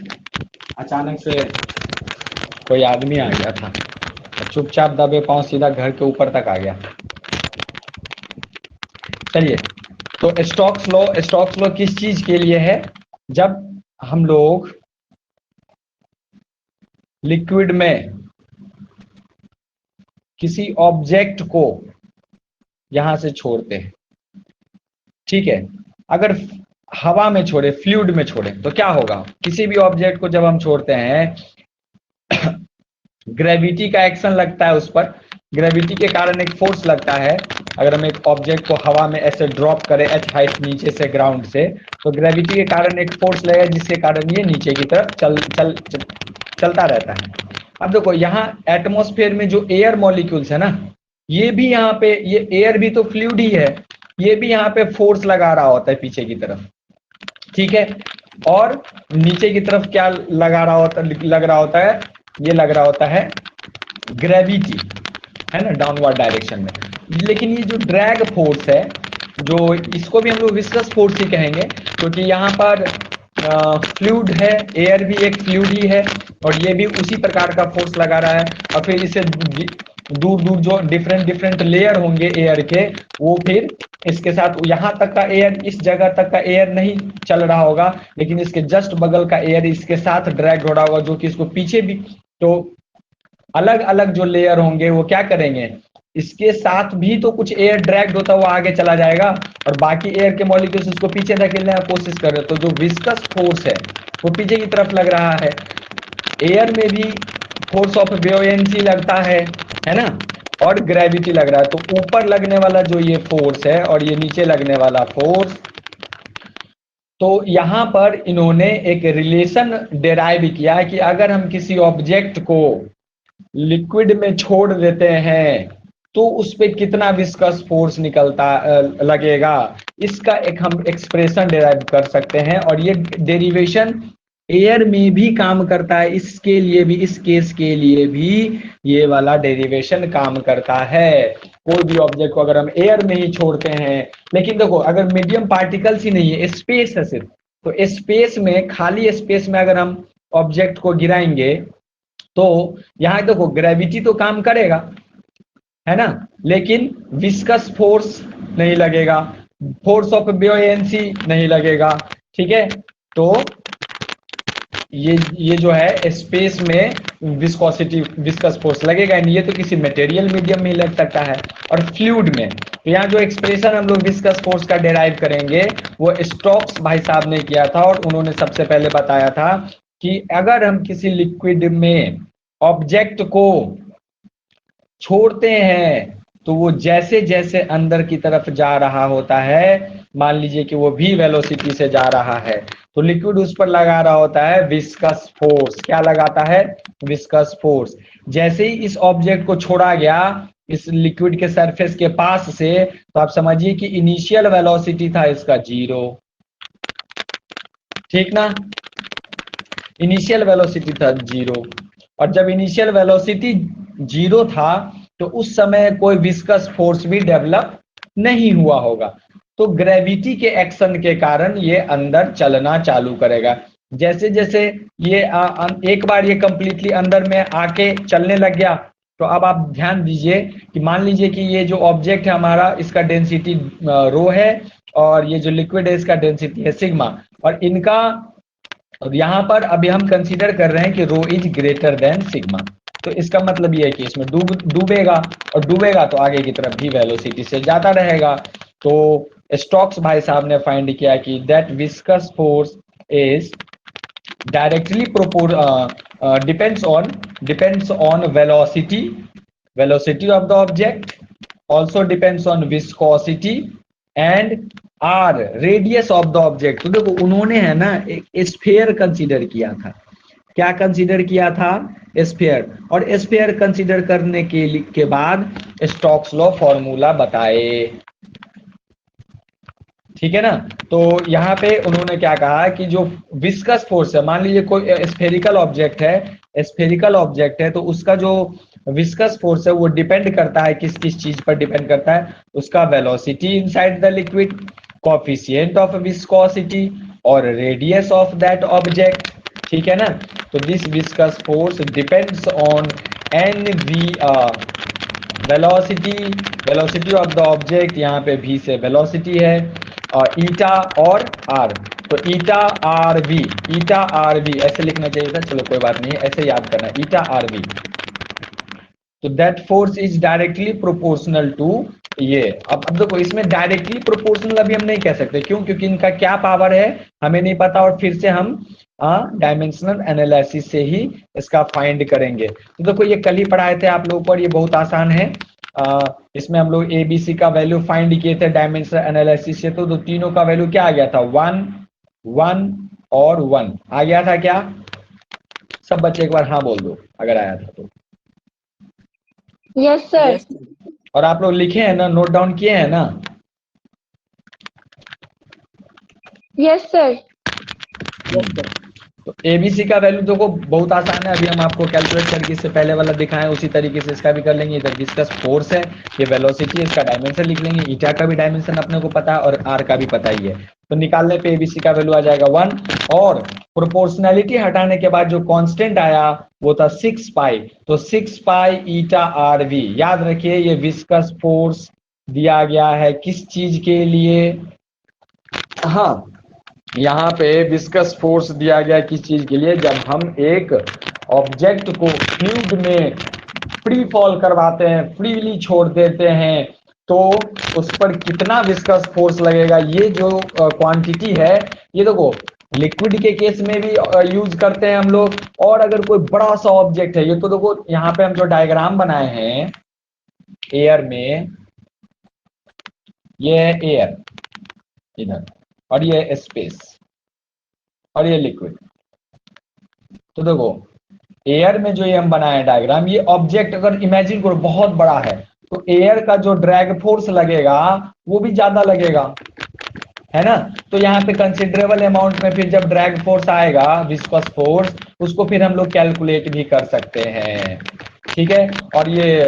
अचानक से कोई आदमी आ गया था, चुपचाप दबे पांव सीधा घर के ऊपर तक आ गया। चलिए, तो स्टोक्स लॉ किस चीज के लिए है? जब हम लोग लिक्विड में किसी ऑब्जेक्ट को यहां से छोड़ते हैं, ठीक है, अगर हवा में छोड़े, फ्लूइड में छोड़े तो क्या होगा? किसी भी ऑब्जेक्ट को जब हम छोड़ते हैं ग्रेविटी का एक्शन लगता है उस पर, ग्रेविटी के कारण एक फोर्स लगता है। अगर हम एक ऑब्जेक्ट को हवा में ऐसे ड्रॉप करें h हाइट नीचे से ग्राउंड से, तो ग्रेविटी के कारण एक फोर्स लगेगा जिसके कारण ये नीचे की तरफ चलता रहता है। अब देखो यहाँ एटमॉस्फेयर में जो एयर मॉलिक्यूल्स है ना, ये भी यहाँ पे, ये एयर भी तो फ्लूइड ही है, ये भी यहाँ पे फोर्स लगा रहा होता है पीछे की तरफ, ठीक है। और नीचे की तरफ क्या लग रहा होता है, ये लग रहा होता है ग्रेविटी, है ना, डाउनवर्ड डायरेक्शन में। लेकिन ये जो ड्रैग फोर्स है, जो इसको भी हम लोग विस्कस फोर्स ही कहेंगे, क्योंकि यहाँ पर फ्लूइड है, एयर भी एक फ्लूइड ही है, और ये भी उसी प्रकार का फोर्स लगा रहा है। और फिर इसे दूर दूर जो डिफरेंट डिफरेंट लेयर होंगे एयर के, वो फिर इसके साथ यहाँ तक का एयर, इस जगह तक का एयर नहीं चल रहा होगा, लेकिन इसके जस्ट बगल का एयर इसके साथ ड्रैग हो रहा होगा, जो कि इसको पीछे भी, तो अलग अलग जो लेयर होंगे वो क्या करेंगे, इसके साथ भी तो कुछ एयर ड्रैग होता हुआ आगे चला जाएगा, और बाकी एयर के मॉलिक्यूल्स इसको पीछे धकेलने की कोशिश कर रहे हैं। तो जो विस्कस फोर्स है वो पीछे की तरफ लग रहा है। एयर में भी फोर्स ऑफ ब्योयेंसी लगता है ना, और ग्रेविटी लग रहा है। तो ऊपर लगने वाला जो ये फोर्स है और ये नीचे लगने वाला फोर्स, तो यहां पर इन्होंने एक रिलेशन डेराइव किया कि अगर हम किसी ऑब्जेक्ट को लिक्विड में छोड़ देते हैं तो उस पे कितना विस्कस फोर्स निकलता लगेगा, इसका एक हम एक्सप्रेशन डेराइव कर सकते हैं। और ये डेरिवेशन एयर में भी काम करता है, इसके लिए भी, इस केस के लिए भी ये वाला डेरिवेशन काम करता है। कोई भी ऑब्जेक्ट को अगर हम एयर में ही छोड़ते हैं, लेकिन देखो अगर मीडियम पार्टिकल्स ही नहीं है, स्पेस है सिर्फ, तो स्पेस में, खाली स्पेस में अगर हम ऑब्जेक्ट को गिराएंगे तो यहां देखो ग्रेविटी तो काम करेगा, है ना, लेकिन विस्कस फोर्स नहीं लगेगा, फोर्स ऑफ ब्योयेंसी नहीं लगेगा। ठीक है, तो ये जो है स्पेस में विस्कोसिटी, विस्कस फोर्स लगेगा, ये तो किसी मटेरियल मीडियम में ही लग सकता है, और फ्लूइड में। तो यहाँ जो एक्सप्रेशन हम लोग विस्कस फोर्स का डेराइव करेंगे वो स्टोक्स भाई साहब ने किया था, और उन्होंने सबसे पहले बताया था कि अगर हम किसी लिक्विड में ऑब्जेक्ट को छोड़ते हैं तो वो जैसे जैसे अंदर की तरफ जा रहा होता है, मान लीजिए कि वो v वेलोसिटी से जा रहा है, तो लिक्विड उस पर लगा रहा होता है विस्कस फोर्स। क्या लगाता है? Viscous force. जैसे ही इस ऑब्जेक्ट को छोड़ा गया इस लिक्विड के सरफेस के पास से, तो आप समझिए कि इनिशियल वेलोसिटी था इसका 0, ठीक ना, इनिशियल वेलोसिटी था 0। और जब इनिशियल वेलोसिटी 0 था तो उस समय कोई विस्कस फोर्स भी डेवलप नहीं हुआ होगा, तो ग्रेविटी के एक्शन के कारण ये अंदर चलना चालू करेगा। जैसे जैसे ये एक बार ये कंप्लीटली अंदर में आके चलने लग गया, तो अब आप ध्यान दीजिए कि मान लीजिए कि ये जो ऑब्जेक्ट है हमारा, इसका डेंसिटी रो है, और ये जो लिक्विड है इसका डेंसिटी है सिग्मा, और इनका अब यहाँ पर अभी हम कंसीडर कर रहे हैं कि रो इज ग्रेटर देन सिग्मा। तो इसका मतलब ये है कि इसमें डूबेगा, और डूबेगा तो आगे की तरफ भी वेलोसिटी से जाता रहेगा। तो स्टोक्स भाई साहब ने फाइंड किया कि that viscous force is directly depends on velocity of the object, also depends on viscosity and r radius of the object. तो देखो उन्होंने है ना एक स्फीयर कंसीडर किया था। क्या कंसीडर किया था? स्फीयर। और स्फीयर कंसीडर करने के बाद स्टोक्स लॉ फॉर्मूला बताए, ठीक है ना। तो यहाँ पे उन्होंने क्या कहा कि जो विस्कस फोर्स है, मान लीजिए कोई स्फेरिकल ऑब्जेक्ट है, तो उसका जो विस्कस फोर्स है वो डिपेंड करता है किस किस चीज पर डिपेंड करता है, उसका velocity inside the liquid, coefficient of viscosity और रेडियस ऑफ दैट ऑब्जेक्ट, ठीक है ना। तो this viscous force depends on n v velocity of the object, यहाँ पे v से वेलोसिटी है, और ईटा और r, तो ईटा आर वी ऐसे लिखना चाहिए था, चलो कोई बात नहीं है, ऐसे याद करना, ईटा आर वी। तो that force is directly proportional to ये। अब देखो इसमें डायरेक्टली प्रोपोर्शनल अभी हम नहीं कह सकते, क्यों? क्योंकि इनका क्या पावर है हमें नहीं पता, और फिर से हम डायमेंशनल एनालिसिस से ही इसका फाइंड करेंगे। तो देखो ये कल ही पढ़ाए थे आप लोगों को, ये बहुत आसान है। इसमें हम लोग एबीसी का वैल्यू फाइंड किए थे डायमेंशनल एनालिसिस से, तो तीनों का वैल्यू क्या आ गया था? 1 1 और 1 आ गया था। क्या सब बच्चे एक बार हाँ बोल दो अगर आया था तो। Yes sir. Yes, sir. और आप लोग लिखे हैं ना, नोट डाउन किए हैं ना? Yes sir. Yes, sir. तो एबीसी का वैल्यू देखो बहुत आसान है, अभी हम आपको कैलकुलेट करके इससे पहले वाला दिखाएं उसी तरीके से इसका भी कर लेंगे। इधर विस्कस फोर्स है, ये वेलोसिटी है, इसका डायमेंशन लिख लेंगे, ईटा का भी डायमेंशन अपने को पता है और आर का भी पता ही है। तो निकालने पे एबीसी का वैल्यू आ जाएगा 1 और प्रोपोर्शनैलिटी हटाने के बाद जो कांस्टेंट आया वो था 6 पाई, तो 6 पाई ईटा आर वी। याद रखिए ये विस्कस फोर्स दिया गया है किस चीज के लिए, हाँ यहाँ पे विस्कस फोर्स दिया गया किस चीज के लिए, जब हम एक ऑब्जेक्ट को फ्लूइड में फ्री फॉल करवाते हैं, फ्रीली छोड़ देते हैं, तो उस पर कितना विस्कस फोर्स लगेगा। ये जो क्वांटिटी है ये देखो लिक्विड के केस में भी यूज करते हैं हम लोग, और अगर कोई बड़ा सा ऑब्जेक्ट है, ये तो देखो यहाँ पे हम जो डायग्राम बनाए हैं एयर में, ये है एयर इधर और ये स्पेस और ये लिक्विड। तो देखो एयर में जो ये हम बनाए डायग्राम, ये ऑब्जेक्ट अगर इमेजिन करो बहुत बड़ा है तो एयर का जो ड्रैग फोर्स लगेगा वो भी ज्यादा लगेगा, है ना। तो यहाँ पे कंसिडरेबल अमाउंट में फिर जब ड्रैग फोर्स आएगा विस्कस फोर्स, उसको फिर हम लोग कैलकुलेट भी कर सकते हैं, ठीक है। और ये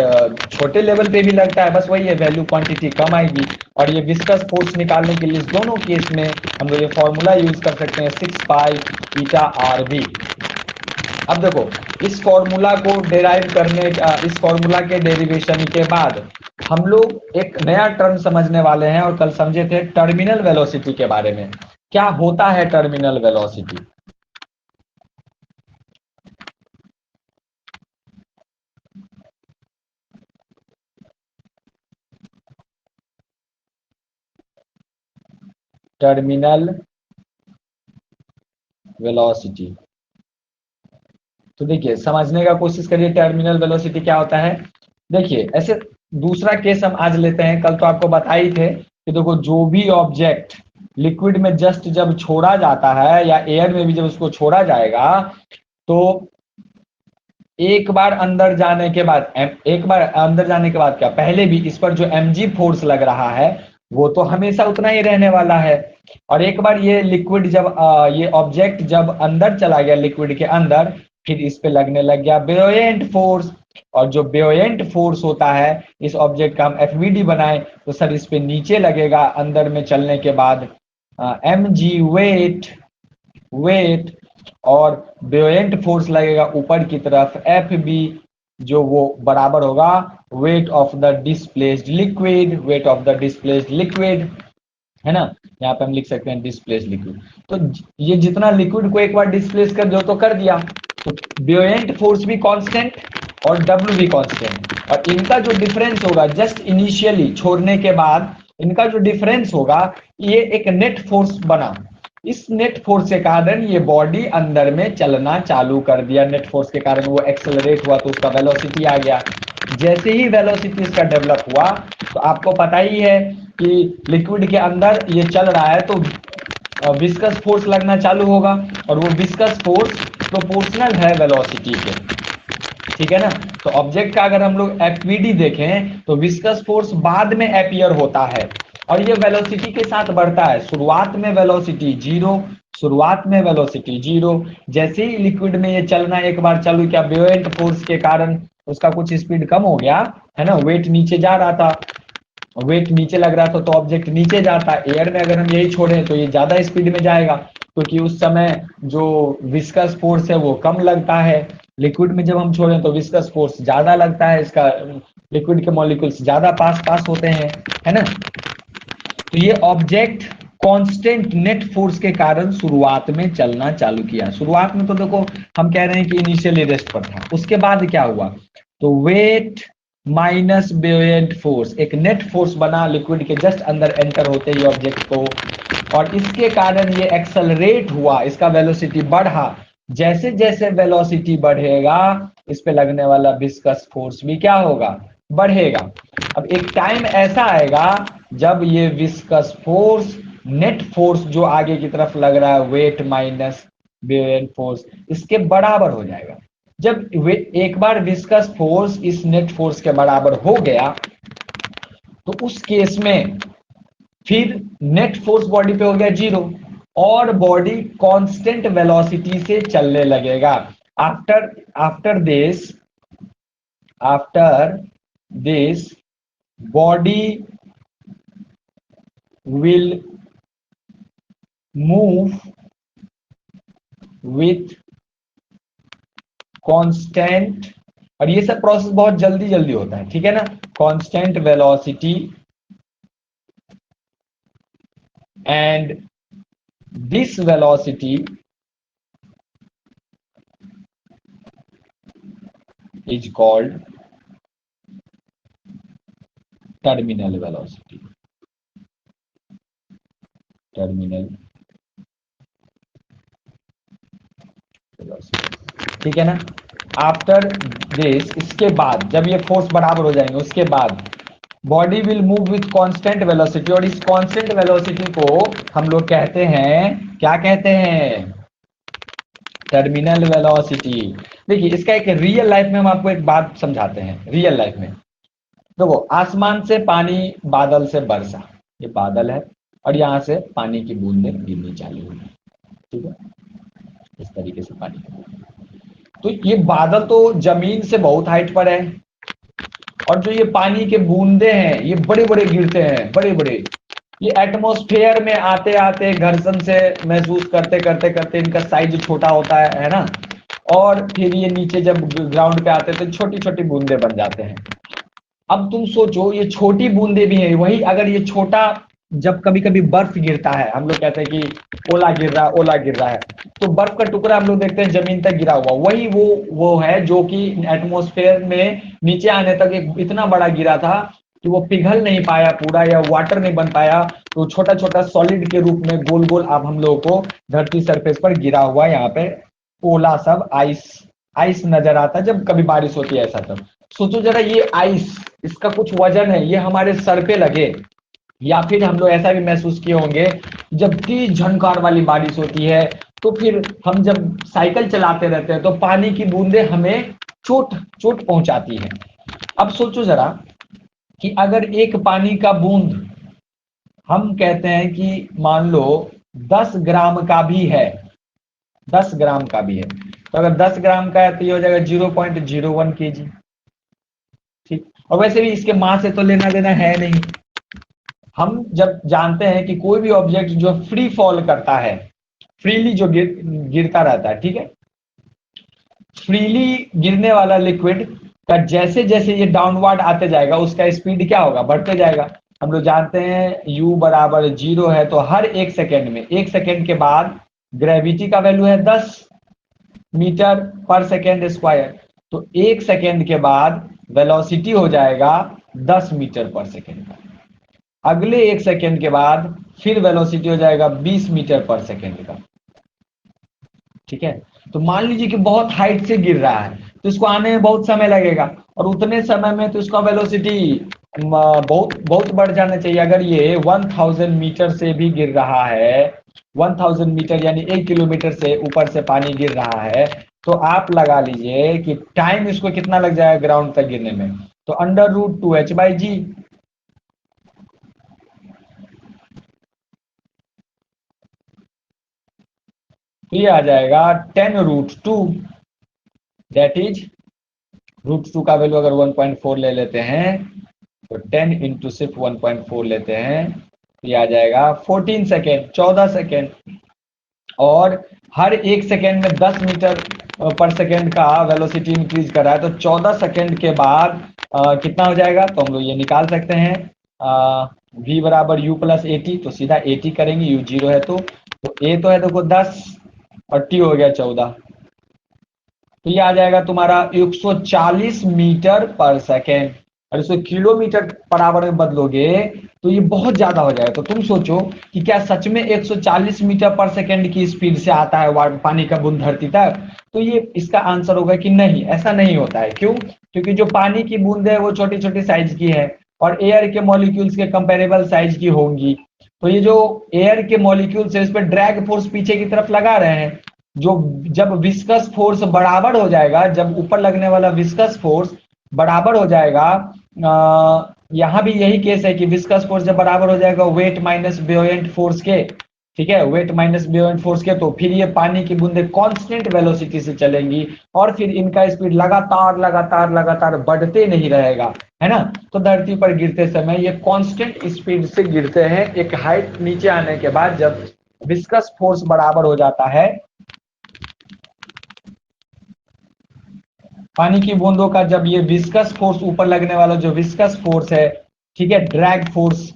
छोटे लेवल पे भी लगता है, बस वही है वैल्यू क्वांटिटी कम आएगी। और ये विस्कस फोर्स निकालने के लिए इस दोनों केस में हम लोग ये फॉर्मूला यूज कर सकते हैं 6 पाई ईटा आर वी। अब देखो इस फॉर्मूला को डेराइव करने इस फॉर्मूला के डेरिवेशन के बाद हम लोग एक नया टर्म समझने वाले हैं, और कल समझे थे टर्मिनल वेलोसिटी के बारे में। क्या होता है टर्मिनल वेलोसिटी? टर्मिनल वेलोसिटी, तो देखिए समझने का कोशिश करिए टर्मिनल वेलोसिटी क्या होता है। देखिए ऐसे दूसरा केस हम आज लेते हैं, कल तो आपको बताई थे कि देखो जो भी ऑब्जेक्ट लिक्विड में जस्ट जब छोड़ा जाता है या एयर में भी जब उसको छोड़ा जाएगा, तो एक बार अंदर जाने के बाद क्या पहले भी इस पर जो mg फोर्स लग रहा है वो तो हमेशा उतना ही रहने वाला है। और एक बार ये लिक्विड जब ये ऑब्जेक्ट जब अंदर चला गया लिक्विड के अंदर, फिर इस पे लगने लग गया बेयोएंट फोर्स। और जो बेयोएंट फोर्स होता है इस ऑब्जेक्ट का हम एफवीडी बनाए तो सर इस पे नीचे लगेगा अंदर में चलने के बाद mg वेट और बेयोएंट फोर्स लगेगा ऊपर की तरफ एफ बी, जो वो बराबर होगा weight of the displaced liquid, है ना। यहाँ पे हम लिख सकते हैं डिस्प्लेस्ड लिक्विड। तो ये जितना लिक्विड को एक बार डिस्प्लेस कर दो तो कर दिया, तो बेयोएंट फोर्स भी कांस्टेंट और डब्ल्यू भी कांस्टेंट, और इनका जो डिफरेंस होगा जस्ट इनिशियली छोड़ने के बाद इनका जो डिफरेंस होगा ये एक नेट फोर्स बना। इस नेट फोर्स के कारण ये बॉडी अंदर में चलना चालू कर दिया, नेट फोर्स के कारण वो एक्सेलरेट हुआ तो उसका वेलोसिटी आ गया। जैसे ही वेलोसिटी इसका डेवलप हुआ तो आपको पता ही है कि लिक्विड के अंदर ये चल रहा है तो विस्कस फोर्स लगना चालू होगा, और वो विस्कस फोर्स प्रोपोर्शनल है वेलोसिटी के, ठीक है ना। तो ऑब्जेक्ट का अगर हम लोग एफवीडी देखें तो विस्कस फोर्स बाद में अपीयर होता है और ये वेलोसिटी के साथ बढ़ता है। शुरुआत में वेलोसिटी जीरो, जैसे ही लिक्विड में ये चलना एक बार चालू किया बेयोएंट फोर्स के कारण उसका कुछ स्पीड कम हो गया, है ना, वेट नीचे जा रहा था, वेट नीचे लग रहा था तो ऑब्जेक्ट नीचे जाता। एयर में अगर हम यही छोड़ें तो ये ज्यादा स्पीड में जाएगा क्योंकि उस समय जो विस्कस फोर्स है वो कम लगता है। लिक्विड में जब हम छोड़ें तो विस्कस फोर्स ज्यादा लगता है, इसका लिक्विड के मॉलिक्यूल्स ज्यादा पास होते हैं, है ना। तो ये ऑब्जेक्ट कांस्टेंट नेट फोर्स के कारण शुरुआत में चलना चालू किया। शुरुआत में तो देखो हम कह रहे हैं कि इनिशियली रेस्ट पर था, उसके बाद क्या हुआ तो वेट माइनस बेयोएंट फोर्स एक नेट फोर्स बना लिक्विड के जस्ट अंदर एंटर होते ही ऑब्जेक्ट को, और इसके कारण ये एक्सेलरेट हुआ, इसका वेलोसिटी बढ़ा। जैसे जैसे वेलोसिटी बढ़ेगा इस पे लगने वाला विस्कस फोर्स भी क्या होगा, बढ़ेगा। अब एक टाइम ऐसा आएगा जब ये विस्कस फोर्स नेट फोर्स जो आगे की तरफ लग रहा है वेट माइनस बेयोएंट फोर्स इसके बराबर हो जाएगा। जब एक बार विस्कस फोर्स इस नेट फोर्स के बराबर हो गया तो उस केस में फिर नेट फोर्स बॉडी पे हो गया जीरो, और बॉडी कांस्टेंट वेलोसिटी से चलने लगेगा। After this body will move with constant, और ये सब प्रोसेस बहुत जल्दी जल्दी होता है, ठीक है ना। Constant velocity and this velocity is called terminal velocity। terminal velocity, ठीक है ना। आफ्टर दिस, इसके बाद जब ये फोर्स बराबर हो जाएंगे उसके बाद body will move with constant velocity, और इस कांस्टेंट वेलोसिटी को हम लोग कहते हैं, क्या कहते हैं, टर्मिनल वेलोसिटी। देखिए इसका एक रियल लाइफ में हम आपको एक बात समझाते हैं। रियल लाइफ में देखो, आसमान से पानी, बादल से वर्षा, ये बादल है और यहाँ से पानी की बूंदें गिरनी चालू हुई, ठीक है, इस तरीके से पानी की बूंदें। तो ये बादल तो जमीन से बहुत हाइट पर है, और जो ये पानी के बूंदे हैं ये बड़े बड़े गिरते हैं, बड़े बड़े। ये एटमॉस्फेयर में आते आते घर्षण से महसूस करते करते करते इनका साइज छोटा होता है ना, और फिर ये नीचे जब ग्राउंड पे आते तो छोटी छोटी बूंदे बन जाते हैं। अब तुम सोचो, ये छोटी बूंदे भी हैं, वही अगर ये छोटा, जब कभी कभी बर्फ गिरता है, हम लोग कहते हैं कि ओला गिर रहा है, ओला गिर रहा है, तो बर्फ का टुकड़ा हम लोग देखते हैं जमीन तक गिरा हुआ, वही वो है जो कि एटमॉस्फेयर में नीचे आने तक एक इतना बड़ा गिरा था कि वो पिघल नहीं पाया पूरा, या वाटर नहीं बन पाया, तो छोटा छोटा सॉलिड के रूप में गोल गोल अब हम लोगों को धरती सरफेस पर गिरा हुआ यहाँ पे ओला सब आइस नजर आता है जब कभी बारिश होती है ऐसा। तब सोचो जरा, ये आइस, इसका कुछ वजन है, ये हमारे सर पे लगे, या फिर हम लोग ऐसा भी महसूस किए होंगे जब तेज झनकार वाली बारिश होती है, तो फिर हम जब साइकिल चलाते रहते हैं तो पानी की बूंदें हमें चोट चोट पहुंचाती है। अब सोचो जरा कि अगर एक पानी का बूंद, हम कहते हैं कि मान लो 10 ग्राम का भी है, 10 ग्राम का भी है, तो अगर 10 ग्राम का है तो ये हो जाएगा 0.01 kg, ठीक। और वैसे भी इसके मास से तो लेना देना है नहीं। हम जब जानते हैं कि कोई भी ऑब्जेक्ट जो फ्री फॉल करता है, फ्रीली जो गिरता रहता है, ठीक है, फ्रीली गिरने वाला लिक्विड का जैसे जैसे ये डाउनवर्ड आते जाएगा उसका स्पीड क्या होगा, बढ़ते जाएगा। हम लोग जानते हैं u बराबर 0 है, तो हर 1 सेकेंड में, 1 सेकेंड के बाद ग्रेविटी का वैल्यू है 10 मीटर पर सेकेंड स्क्वायर, तो 1 सेकेंड के बाद वेलोसिटी हो जाएगा 10 मीटर पर सेकेंड का। अगले 1 सेकेंड के बाद फिर वेलोसिटी हो जाएगा 20 मीटर पर सेकेंड का, ठीक है। तो मान लीजिए कि बहुत हाइट से गिर रहा है, तो इसको आने में बहुत समय लगेगा, और उतने समय में तो इसका वेलोसिटी बहुत बहुत बढ़ जाना चाहिए। अगर ये 1000 मीटर से भी गिर रहा है, 1000 मीटर यानी 1 किलोमीटर से ऊपर से पानी गिर रहा है, तो आप लगा लीजिए कि टाइम इसको कितना लग जाएगा ग्राउंड तक गिरने में, तो √2h/g। तो ये आ जाएगा 10√2, दैट इज √2 का वैल्यू अगर 1.4 ले लेते हैं, तो 10 इंटू सिर्फ 1.4 लेते हैं, तो ये आ जाएगा 14 सेकेंड, 14 सेकेंड। और हर 1 सेकेंड में 10 मीटर पर सेकेंड का वेलोसिटी इंक्रीज कर रहा है, तो 14 सेकेंड के बाद कितना हो जाएगा, तो हम लोग ये निकाल सकते हैं, v बराबर u प्लस 80, तो सीधा 80 करेंगे, u 0 है तो a तो है देखो 10 और t हो गया 14, तो ये आ जाएगा तुम्हारा 140 मीटर पर सेकेंड। और इसको किलोमीटर पर आवर में बदलोगे तो ये बहुत ज्यादा हो जाएगा। तो तुम सोचो कि क्या सच में 140 मीटर पर सेकेंड की स्पीड से आता है पानी का बूंद धरती तक, तो ये इसका आंसर होगा कि नहीं, ऐसा नहीं होता है। क्यों? क्योंकि जो पानी की बूंद है वो छोटी छोटी साइज की है और एयर के मॉलिक्यूल्स के कंपेरेबल साइज की होंगी। तो ये जो एयर के मॉलिक्यूल्स है इस पर ड्रैग फोर्स पीछे की तरफ लगा रहे हैं, जो जब विस्कस फोर्स बराबर हो जाएगा, जब ऊपर लगने वाला विस्कस फोर्स बराबर हो जाएगा, यहाँ भी यही केस है कि विस्कस फोर्स जब बराबर हो जाएगा वेट माइनस ब्योएंट फोर्स के, ठीक है, वेट माइनस बियोइंट फोर्स के, तो फिर ये पानी की बूंदे कांस्टेंट वेलोसिटी से चलेंगी और फिर इनका स्पीड लगातार लगातार लगातार बढ़ते नहीं रहेगा, है ना। तो धरती पर गिरते समय ये कांस्टेंट स्पीड से गिरते हैं। एक हाइट नीचे आने के बाद जब विस्कस फोर्स बराबर हो जाता है, पानी की बूंदों का जब ये विस्कस फोर्स ऊपर लगने वाला जो विस्कस फोर्स है, ठीक है, ड्रैग फोर्स,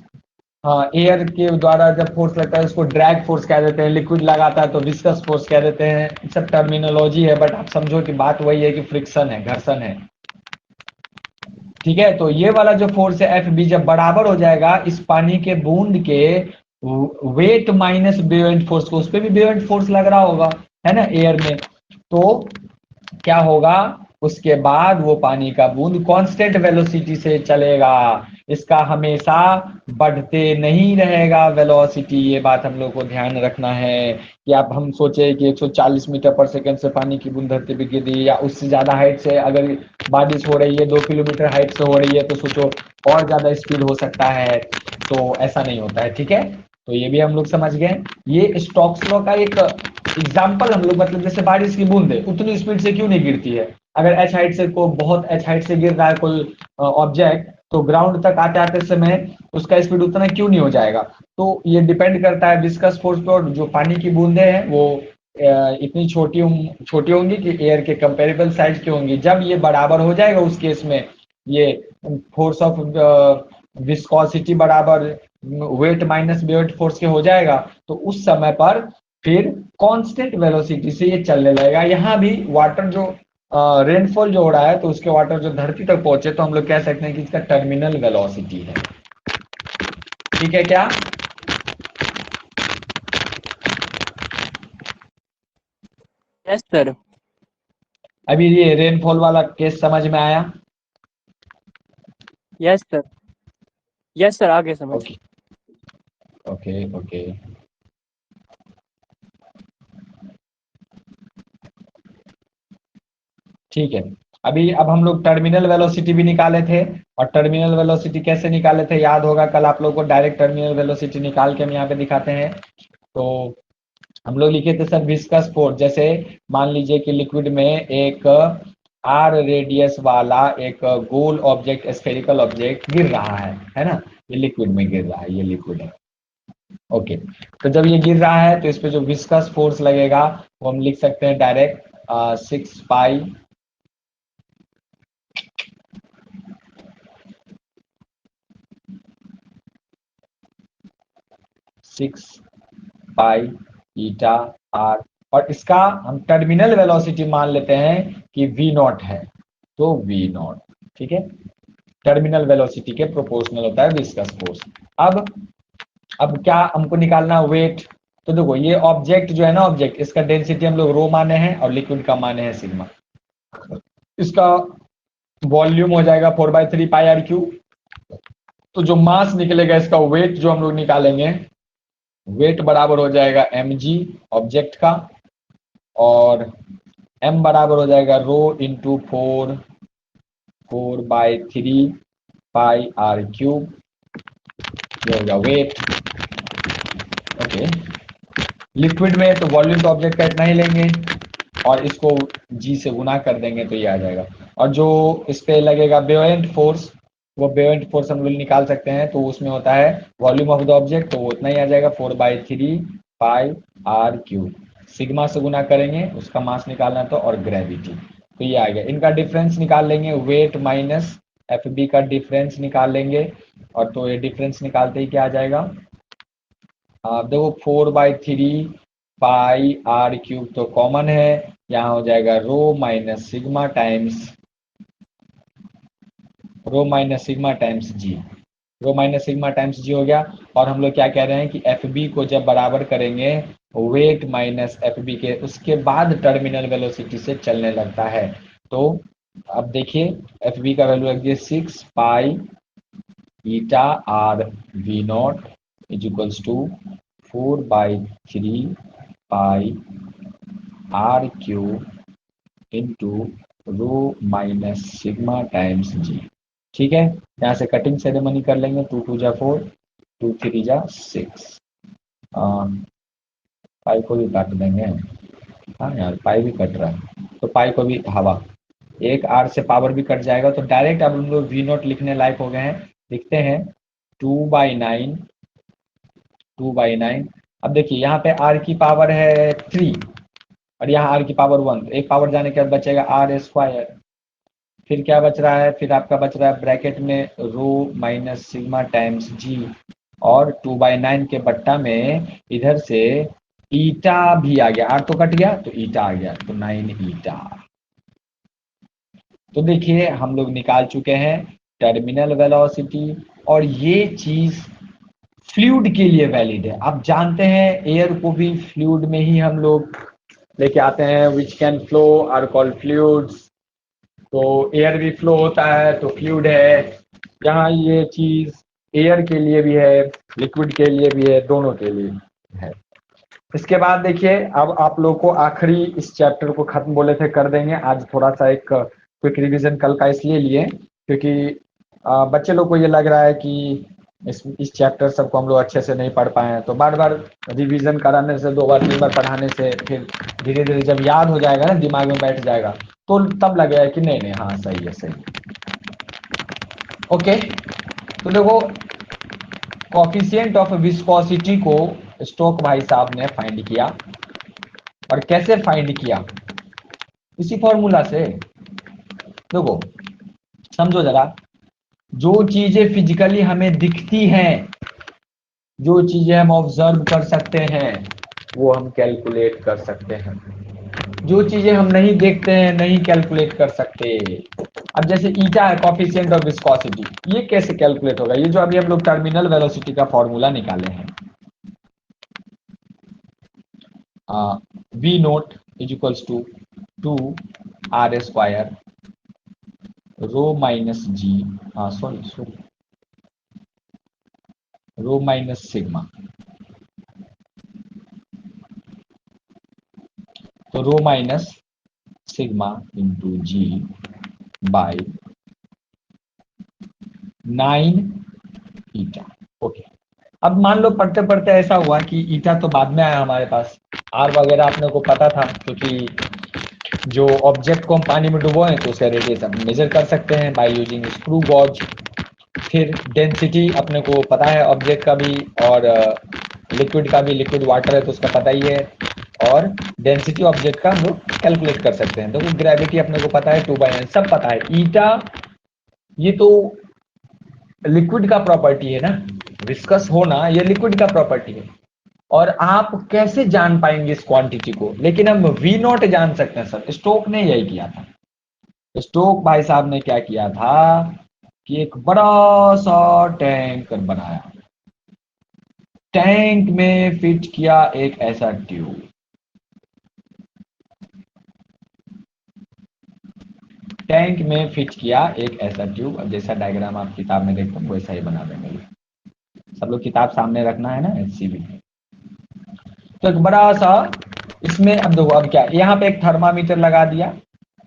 हाँ, एयर के द्वारा जब फोर्स लगता है उसको ड्रैग फोर्स कह देते हैं, लिक्विड लगाता है तो विस्कस फोर्स कह देते हैं। सब टर्मिनोलॉजी है, बट आप समझो कि बात वही है कि फ्रिक्शन है, घर्षण है। ठीक है, तो ये वाला जो फोर्स है एफ बी जब बराबर हो जाएगा इस पानी के बूंद के वेट माइनस बेयोएंट फोर्स को, उस पर भी बेयोएंट फोर्स लग रहा होगा, है ना, एयर में, तो क्या होगा, उसके बाद वो पानी का बूंद कांस्टेंट वेलोसिटी से चलेगा, इसका हमेशा बढ़ते नहीं रहेगा वेलोसिटी। ये बात हम लोग को ध्यान रखना है कि आप हम सोचे कि 140 मीटर पर सेकंड से पानी की बूंद धरती पे गिर रही है या उससे ज्यादा हाइट से अगर बारिश हो रही है 2 किलोमीटर हाइट से हो रही है तो सोचो और ज्यादा स्पीड हो सकता है, तो ऐसा नहीं होता है। ठीक है, तो ये भी हम लोग समझ गए। ये स्टोक्स लॉ का एक एग्जाम्पल हम लोग, मतलब जैसे बारिश की बूंद है उतनी स्पीड से क्यों नहीं गिरती है, अगर एच हाइट से को बहुत एच हाइट से गिर रहा है कोई ऑब्जेक्ट तो ग्राउंड तक आते आते समय उसका स्पीड उतना क्यों नहीं हो जाएगा। तो ये डिपेंड करता है विस्कस फोर्स पे, और जो पानी की बूंदे हैं वो इतनी छोटी होंगी कि एयर के कंपेरेबल साइज की होंगी। जब ये बराबर हो जाएगा उस केस में ये फोर्स ऑफ विस्कोसिटी बराबर वेट माइनस वेट फोर्स के हो जाएगा, तो उस समय पर फिर कांस्टेंट वेलोसिटी से ये चलने लगेगा। यहाँ भी वाटर जो रेनफॉल जो हो रहा है तो उसके वाटर जो धरती तक पहुंचे तो हम लोग कह सकते हैं कि इसका टर्मिनल वेलोसिटी है। ठीक है क्या? Yes sir. अभी ये रेनफॉल वाला केस समझ में आया? Yes sir. यस सर, आगे समझ। Okay okay okay. ठीक है, अभी अब हम लोग टर्मिनल वेलोसिटी भी निकाले थे, और टर्मिनल वेलोसिटी कैसे निकाले थे याद होगा, कल आप लोग को डायरेक्ट टर्मिनल वेलोसिटी निकाल के हम यहाँ पे दिखाते हैं। तो हम लोग लिखे थे सर विस्कस फोर्स, जैसे मान लीजिए कि लिक्विड में एक आर रेडियस वाला एक गोल ऑब्जेक्ट, स्फेरिकल ऑब्जेक्ट गिर रहा है ना, ये लिक्विड में गिर रहा है, ये लिक्विड है। ओके, तो जब ये गिर रहा है तो इस पे जो विस्कस फोर्स लगेगा वो हम लिख सकते हैं direct 6 pi 6 pi eta are, और इसका हम टर्मिनल वेलोसिटी मान लेते हैं कि v नॉट है, तो v नॉट, ठीक है, टर्मिनल वेलोसिटी के प्रोपोर्शनल होता है विस्कस फोर्स। अब क्या हमको निकालना वेट, तो देखो ये ऑब्जेक्ट जो है ना, ऑब्जेक्ट इसका डेंसिटी हम लोग रो माने हैं और लिक्विड का माने हैं सिग्मा, इसका वॉल्यूम हो जाएगा 4/3 πr³। तो जो मास निकलेगा इसका वेट जो हम लोग निकालेंगे, वेट बराबर हो जाएगा mg ऑब्जेक्ट का, और m बराबर हो जाएगा रो इंटू 4/3 πr³, ये हो गया वेट। ओके, लिक्विड में तो वॉल्यूम तो ऑब्जेक्ट का इतना ही लेंगे और इसको g से गुना कर देंगे तो ये आ जाएगा, और जो इस पे लगेगा बेयोएंट फोर्स, वो बेयोएंट फोर्स हम लोग निकाल सकते हैं, तो उसमें होता है वॉल्यूम ऑफ द ऑब्जेक्ट, तो वो उतना ही आ जाएगा 4/3 πr³। सिग्मा से गुना करेंगे, उसका मास निकालना तो, और ग्रेविटी, तो ये आ गया। इनका डिफरेंस निकाल लेंगे, वेट माइनस एफ बी का डिफरेंस निकाल लेंगे, और तो ये डिफरेंस निकालते ही क्या आ जाएगा, देखो 4/3 πr³ तो कॉमन है, यहाँ हो जाएगा रो माइनस सिग्मा टाइम्स जी, रो माइनस सिग्मा टाइम्स जी हो गया। और हम लोग क्या कह रहे हैं कि एफ बी को जब बराबर करेंगे वेट माइनस एफ बी के, उसके बाद टर्मिनल वेलोसिटी से चलने लगता है। तो अब देखिए एफ बी का वैल्यू लग 6 pi eta r v naught is equals to 4/3 πr³ into rho minus sigma times g. ठीक है, यहाँ से कटिंग सेरेमनी कर लेंगे, 2 2 जा 4, 2 3 जा 6, पाई को भी काट देंगे। हाँ यार, पाई भी कट रहा है, तो पाई को भी हवा, एक आर से पावर भी कट जाएगा, तो डायरेक्ट अब हम लोग वी नोट लिखने लायक हो गए हैं। लिखते हैं 2/9, 2/9। अब देखिए यहाँ पे आर की पावर है 3 और यहाँ आर की पावर 1, एक पावर जाने के बाद बचेगा आर स्क्वायर। फिर क्या बच रहा है, फिर आपका बच रहा है ब्रैकेट में रो माइनस सिग्मा टाइम्स जी, और 2/9 के बट्टा में इधर से ईटा भी आ गया, आर तो कट गया तो ईटा आ गया, तो 9 ईटा। तो देखिए हम लोग निकाल चुके हैं टर्मिनल वेलोसिटी, और ये चीज फ्लूइड के लिए वैलिड है। आप जानते हैं एयर को भी फ्लूइड में ही हम लोग लेके आते हैं, which can flow are called fluids. तो एयर भी फ्लो होता है तो फ्लूइड है। यहाँ ये चीज एयर के लिए भी है, लिक्विड के लिए भी है, दोनों के लिए है। इसके बाद देखिए अब आप लोग को आखिरी इस चैप्टर को खत्म बोले थे कर देंगे आज, थोड़ा सा एक क्विक रिवीजन कल का इसलिए लिए क्योंकि बच्चे लोग को ये लग रहा है कि इस चैप्टर सबको हम लोग अच्छे से नहीं पढ़ पाए हैं, तो बार बार रिवीजन कराने से, 2 बार 3 बार पढ़ाने से फिर धीरे धीरे जब याद हो जाएगा ना, दिमाग में बैठ जाएगा, तो तब लगेगा कि नहीं नहीं हाँ सही है सही है। ओके, तो देखो कोफिशिएंट ऑफ विस्कोसिटी को स्टोक भाई साहब ने फाइंड किया, और कैसे फाइंड किया, इसी फॉर्मूला से। देखो समझो जरा, जो चीजें फिजिकली हमें दिखती हैं, जो चीजें हम ऑब्जर्व कर सकते हैं, वो हम कैलकुलेट कर सकते हैं। जो चीजें हम नहीं देखते हैं, नहीं कैलकुलेट कर सकते। अब जैसे ईटा है कोफिशिएंट ऑफ विस्कोसिटी, ये कैसे कैलकुलेट होगा, ये जो अभी हम लोग टर्मिनल वेलोसिटी का फॉर्मूला निकाले हैं, v naught is equals to 2r square rho minus g, sorry rho minus sigma, तो rho minus sigma into g by 9 eta. Okay, अब मान लो पढ़ते पढ़ते ऐसा हुआ कि ईटा तो बाद में आया हमारे पास, आर वगैरह अपने को पता था, क्योंकि जो ऑब्जेक्ट को हम पानी में डुबोए तो उसका रेडियस हम मेजर कर सकते हैं बाय यूजिंग स्क्रू गॉज। फिर डेंसिटी अपने को पता है ऑब्जेक्ट का भी, और लिक्विड का भी, लिक्विड वाटर है तो उसका पता ही है, और डेंसिटी ऑब्जेक्ट का हम लोग कैलकुलेट कर सकते हैं। तो ग्रेविटी अपने को पता है 2/9, सब पता है। ईटा ये तो लिक्विड का प्रॉपर्टी है ना, विस्कस होना ये लिक्विड का प्रॉपर्टी है, और आप कैसे जान पाएंगे इस क्वांटिटी को, लेकिन हम वी नॉट जान सकते हैं सर। स्टोक ने यही किया था, स्टोक भाई साहब ने क्या किया था कि एक बड़ा सा टैंक बनाया, टैंक में फिट किया एक ऐसा ट्यूब, टैंक में फिट किया एक ऐसा ट्यूब। अब जैसा डायग्राम आप किताब में देखते हैं वैसा ही बना देंगे, सब लोग किताब सामने रखना है ना, एचसीबी। तो एक बड़ा सा इसमें, अब देखो अब क्या, यहाँ पे एक थर्मामीटर लगा दिया,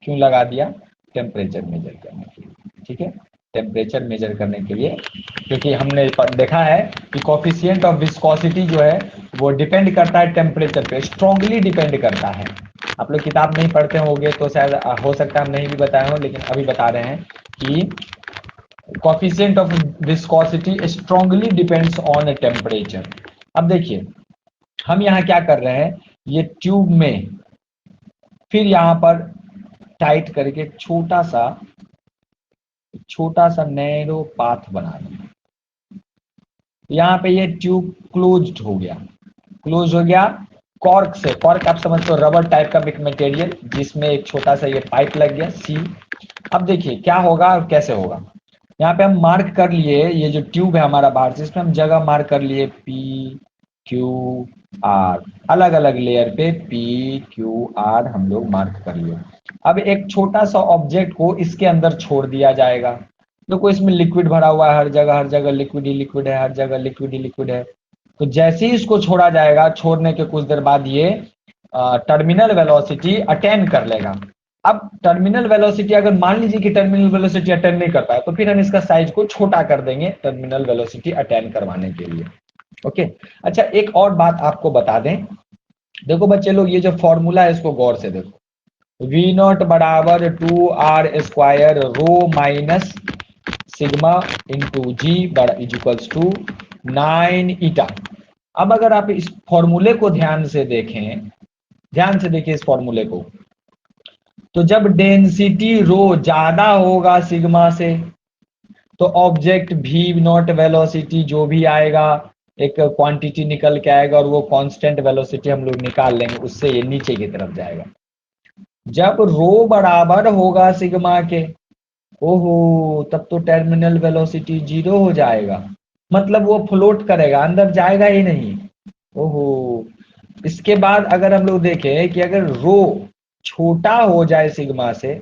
क्यों लगा दिया, टेम्परेचर मेजर करने के लिए, ठीक है, टेम्परेचर मेजर करने के लिए, क्योंकि हमने देखा है कि कोफिशिएंट ऑफ विस्कोसिटी जो है वो डिपेंड करता है टेम्परेचर पे, स्ट्रांगली डिपेंड करता है। आप लोग किताब नहीं पढ़ते होंगे तो शायद हो सकता है हम नहीं भी बताए हो, लेकिन अभी बता रहे हैं कि coefficient of viscosity strongly depends on temperature. अब देखिए हम यहाँ क्या कर रहे हैं, ये ट्यूब में फिर यहाँ पर टाइट करके छोटा सा नैरो पाथ बना दिया, यहाँ पे ये ट्यूब क्लोज्ड हो गया, क्लोज हो गया कॉर्क से। कॉर्क आप समझते हो, रबर टाइप का एक मटेरियल जिसमें एक छोटा सा ये पाइप लग गया सी। अब देखिए क्या होगा और कैसे होगा, यहाँ पे हम मार्क कर लिए, ये जो ट्यूब है हमारा बाहर से, इसमें हम जगह मार्क कर लिए पी क्यू आर, अलग अलग लेयर पे पी क्यू आर हम लोग मार्क कर लिए। अब एक छोटा सा ऑब्जेक्ट को इसके अंदर छोड़ दिया जाएगा, देखो इसमें लिक्विड भरा हुआ है, हर जगह लिक्विड ही लिक्विड है, हर जगह लिक्विड ही लिक्विड है। तो जैसे ही इसको छोड़ा जाएगा, छोड़ने के कुछ देर बाद ये टर्मिनल वेलोसिटी अटेन कर लेगा। अब टर्मिनल वेलोसिटी अगर मान लीजिए कि टर्मिनल वेलोसिटी अटेन नहीं कर पाए, तो फिर हम इसका साइज को छोटा कर देंगे टर्मिनल वेलोसिटी अटेन करवाने के लिए। ओके, अच्छा एक और बात आपको बता दें देखो बच्चे लोग, ये जो फॉर्मूला है इसको गौर से देखो, वी नॉट बराबर 2r² rho minus sigma into g is equals to 9 eta. अब अगर आप इस फॉर्मूले को ध्यान से देखें, ध्यान से देखिए इस फॉर्मूले को, तो जब डेंसिटी रो ज्यादा होगा सिग्मा से, तो ऑब्जेक्ट भी नॉट वेलोसिटी जो भी आएगा, एक क्वांटिटी निकल के आएगा, और वो कांस्टेंट वेलोसिटी हम लोग निकाल लेंगे, उससे ये नीचे की तरफ जाएगा। जब रो बराबर होगा सिग्मा के, ओहो, तब तो टर्मिनल वेलोसिटी 0 हो जाएगा, मतलब वो फ्लोट करेगा, अंदर जाएगा ही नहीं। ओहो, इसके बाद अगर हम लोग देखें कि अगर रो छोटा हो जाए सिग्मा से,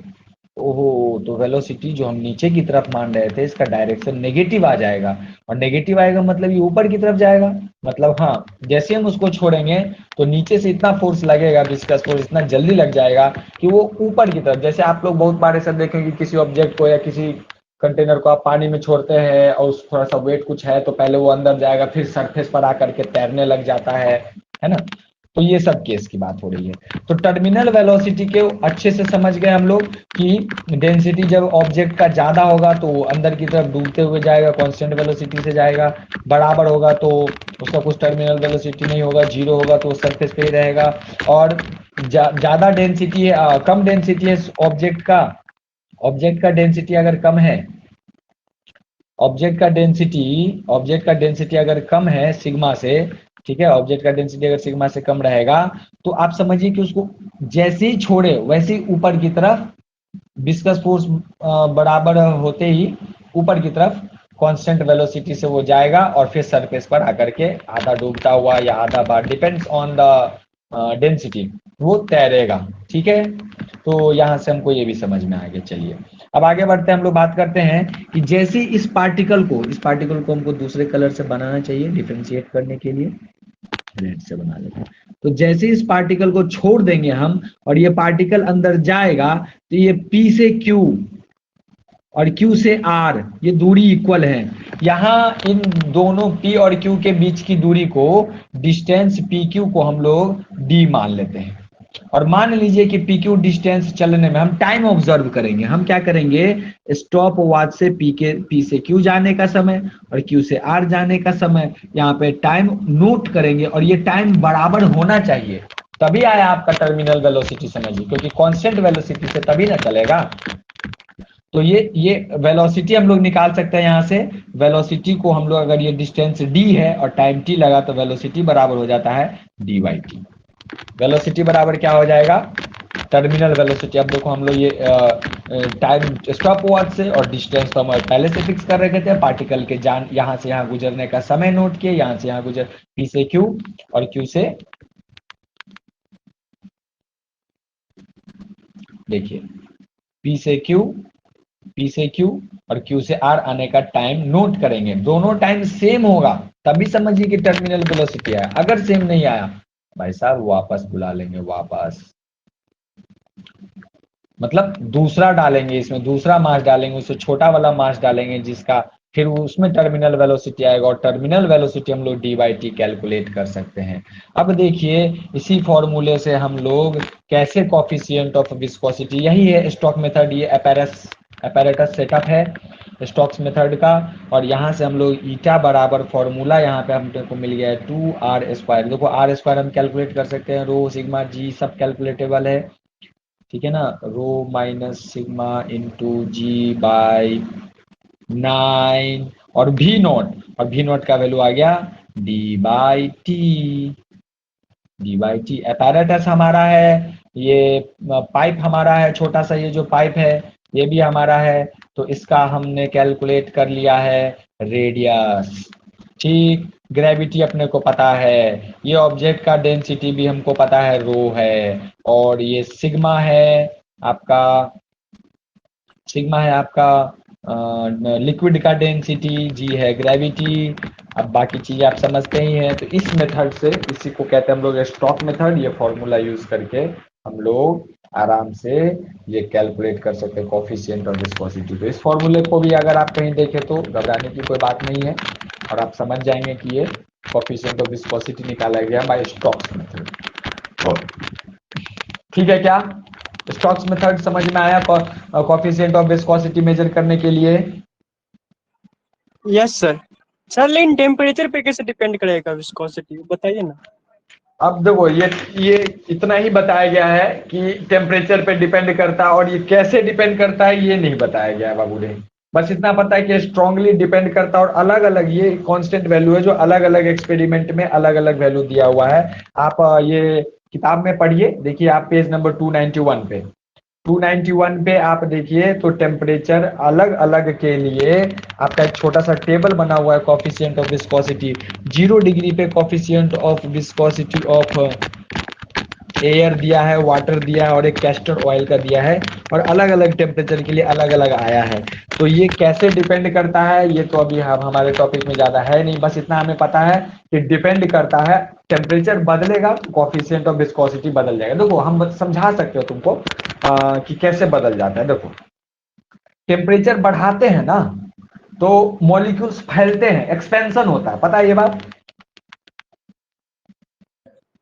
ओहो, तो वेलोसिटी जो हम नीचे की तरफ मान रहे थे, इसका डायरेक्शन नेगेटिव आ जाएगा, और नेगेटिव आएगा मतलब ये ऊपर की तरफ जाएगा। मतलब हाँ, जैसे हम उसको छोड़ेंगे तो नीचे से इतना फोर्स लगेगा, विस्कस फोर्स इतना जल्दी लग जाएगा कि वो ऊपर की तरफ, जैसे आप लोग बहुत बार ऐसा देखेंगे किसी ऑब्जेक्ट को या किसी कंटेनर को आप पानी में छोड़ते हैं और उस थोड़ा सा वेट कुछ है, तो पहले वो अंदर जाएगा, फिर सरफेस पर आकर के तैरने लग जाता है ना। तो ये सब केस की बात हो रही है। तो टर्मिनल वेलोसिटी के अच्छे से समझ गए हम लोग कि डेंसिटी जब ऑब्जेक्ट का ज्यादा होगा तो वो अंदर की तरफ डूबते हुए जाएगा, कांस्टेंट वेलोसिटी से जाएगा, बराबर होगा तो उसका कुछ टर्मिनल वेलोसिटी नहीं होगा, जीरो होगा तो सरफेस पे ही रहेगा। और ज्यादा डेंसिटी है, कम डेंसिटी है ऑब्जेक्ट का डेंसिटी अगर कम है, ऑब्जेक्ट का डेंसिटी अगर कम है सिग्मा से, ठीक है, ऑब्जेक्ट का डेंसिटी अगर सिग्मा से कम रहेगा, तो आप समझिए कि उसको जैसे ही छोड़े वैसे ही ऊपर की तरफ विस्कस फोर्स बराबर होते ही ऊपर की तरफ कांस्टेंट वेलोसिटी से वो जाएगा, और फिर सरफेस पर आकर के आधा डूबता हुआ या आधा बार, डिपेंड्स ऑन द डेंसिटी, वो तैरेगा। ठीक है, तो यहां से हमको ये भी समझ में आ गया। चलिए अब आगे बढ़ते हैं, हम लोग बात करते हैं कि जैसे इस पार्टिकल को हमको दूसरे कलर से बनाना चाहिए डिफ्रेंशिएट करने के लिए, रेड से बना लेते हैं। तो जैसे इस पार्टिकल को छोड़ देंगे हम और ये पार्टिकल अंदर जाएगा, तो ये P से Q और Q से R ये दूरी इक्वल है। यहाँ इन दोनों P और Q के बीच की दूरी को, डिस्टेंस PQ को हम लोग D मान लेते हैं। और मान लीजिए कि PQ डिस्टेंस चलने में हम टाइम ऑब्जर्व करेंगे। हम क्या करेंगे, स्टॉप वॉच से P से Q जाने का समय और Q से R जाने का समय, यहाँ पे टाइम नोट करेंगे, और ये टाइम बराबर होना चाहिए, तभी आया आपका टर्मिनल वेलोसिटी, समझिए, क्योंकि कांस्टेंट वेलोसिटी से तभी ना चलेगा। तो ये वेलोसिटी हम लोग निकाल सकते हैं यहाँ से। वेलोसिटी को हम लोग, अगर ये डिस्टेंस d है और टाइम t लगा, तो वेलोसिटी बराबर हो जाता है d बाई टी। वेलोसिटी बराबर क्या हो जाएगा, टर्मिनल वेलोसिटी। अब देखो हम लोग ये टाइम स्टॉप वॉच से और डिस्टेंस तो हम पहले से फिक्स कर रखे थे, पार्टिकल के जान यहाँ से यहाँ गुजरने का समय नोट किए, यहाँ से यहाँ गुजर P से Q और Q से, देखिए P से Q और Q से R आने का टाइम नोट करेंगे। दोनों टाइम सेम होगा तभी समझिए कि टर्मिनल वेलोसिटी आया। अगर सेम नहीं आया, भाई साहब वापस बुला लेंगे, वापस मतलब दूसरा डालेंगे, इसमें दूसरा मास डालेंगे, उससे छोटा वाला मास डालेंगे, जिसका फिर उसमें टर्मिनल वेलोसिटी आएगा, और टर्मिनल वेलोसिटी हम लोग d बाई टी कैलकुलेट कर सकते हैं। अब देखिए इसी फॉर्मूले से हम लोग कैसे कॉफिशिएंट ऑफ विस्कोसिटी, यही है स्टोक्स मेथड, ये अपैरेटस सेटअप है स्टोक्स मेथड का। और यहाँ से हम लोग ईटा बराबर फॉर्मूला यहाँ पे हमको को मिल गया है 2r²। देखो r² हम कैलकुलेट कर सकते हैं, रो सिग्मा जी सब कैलकुलेटेबल है, ठीक है ना, rho minus sigma into g by 9 और भी नॉट का वैल्यू आ गया डी बाई टी। अपैरेटस हमारा है, ये पाइप हमारा है, छोटा सा ये जो पाइप है ये भी हमारा है, तो इसका हमने कैलकुलेट कर लिया है रेडियस। ठीक, ग्रेविटी अपने को पता है, ये ऑब्जेक्ट का डेंसिटी भी हमको पता है रो है, और ये सिग्मा है आपका, लिक्विड का डेंसिटी, जी है ग्रेविटी। अब बाकी चीजें आप समझते ही हैं। तो इस मेथड से, इसी को कहते हैं हम लोग स्टोक्स मेथड, ये फॉर्मूला यूज करके हम लोग आराम से ये कैलकुलेट कर सकते हैं कॉफिशिएंट ऑफ विस्कोसिटी। तो इस फॉर्मूले को भी अगर आप कहीं देखें तो घबराने की कोई बात नहीं है, और आप समझ जाएंगे कि ये कॉफिशिएंट ऑफ विस्कोसिटी निकाला गया बाय स्टोक्स मेथड। ठीक है क्या? स्टोक्स मेथड समझ में आया कोएफिशिएंट ऑफ विस्कोसिटी मेजर करने के लिए? Yes sir. सर लेकिन टेम्परेचर पे कैसे डिपेंड करेगा विस्कोसिटी, बताइए ना। अब देखो ये इतना ही बताया गया है कि टेम्परेचर पे डिपेंड करता है, और ये कैसे डिपेंड करता है ये नहीं बताया गया है बाबू ने। बस इतना पता है कि स्ट्रांगली डिपेंड करता है, और अलग अलग ये कांस्टेंट वैल्यू है जो अलग अलग एक्सपेरिमेंट में अलग अलग वैल्यू दिया हुआ है। आप ये किताब में पढ़िए, देखिए आप पेज नंबर 291 पे 291 पे आप देखिए तो टेम्परेचर अलग अलग के लिए आपका एक छोटा सा टेबल बना हुआ है कोएफिशिएंट ऑफ विस्कोसिटी। 0 डिग्री पे coefficient of viscosity of air दिया है, वाटर दिया है, और एक कैस्टर ऑयल का दिया है, और अलग अलग टेम्परेचर के लिए अलग अलग आया है। तो ये कैसे डिपेंड करता है ये तो अभी हम हमारे टॉपिक में ज्यादा है नहीं, बस इतना हमें पता है कि डिपेंड करता है। टेम्परेचर बदलेगा तो कोएफिशिएंट ऑफ विस्कोसिटी बदल जाएगा। देखो हम समझा सकते हो तुमको कि कैसे बदल जाता है। देखो टेम्परेचर बढ़ाते हैं ना तो मॉलिक्यूल्स फैलते हैं, एक्सपेंशन होता है, पता है ये बात?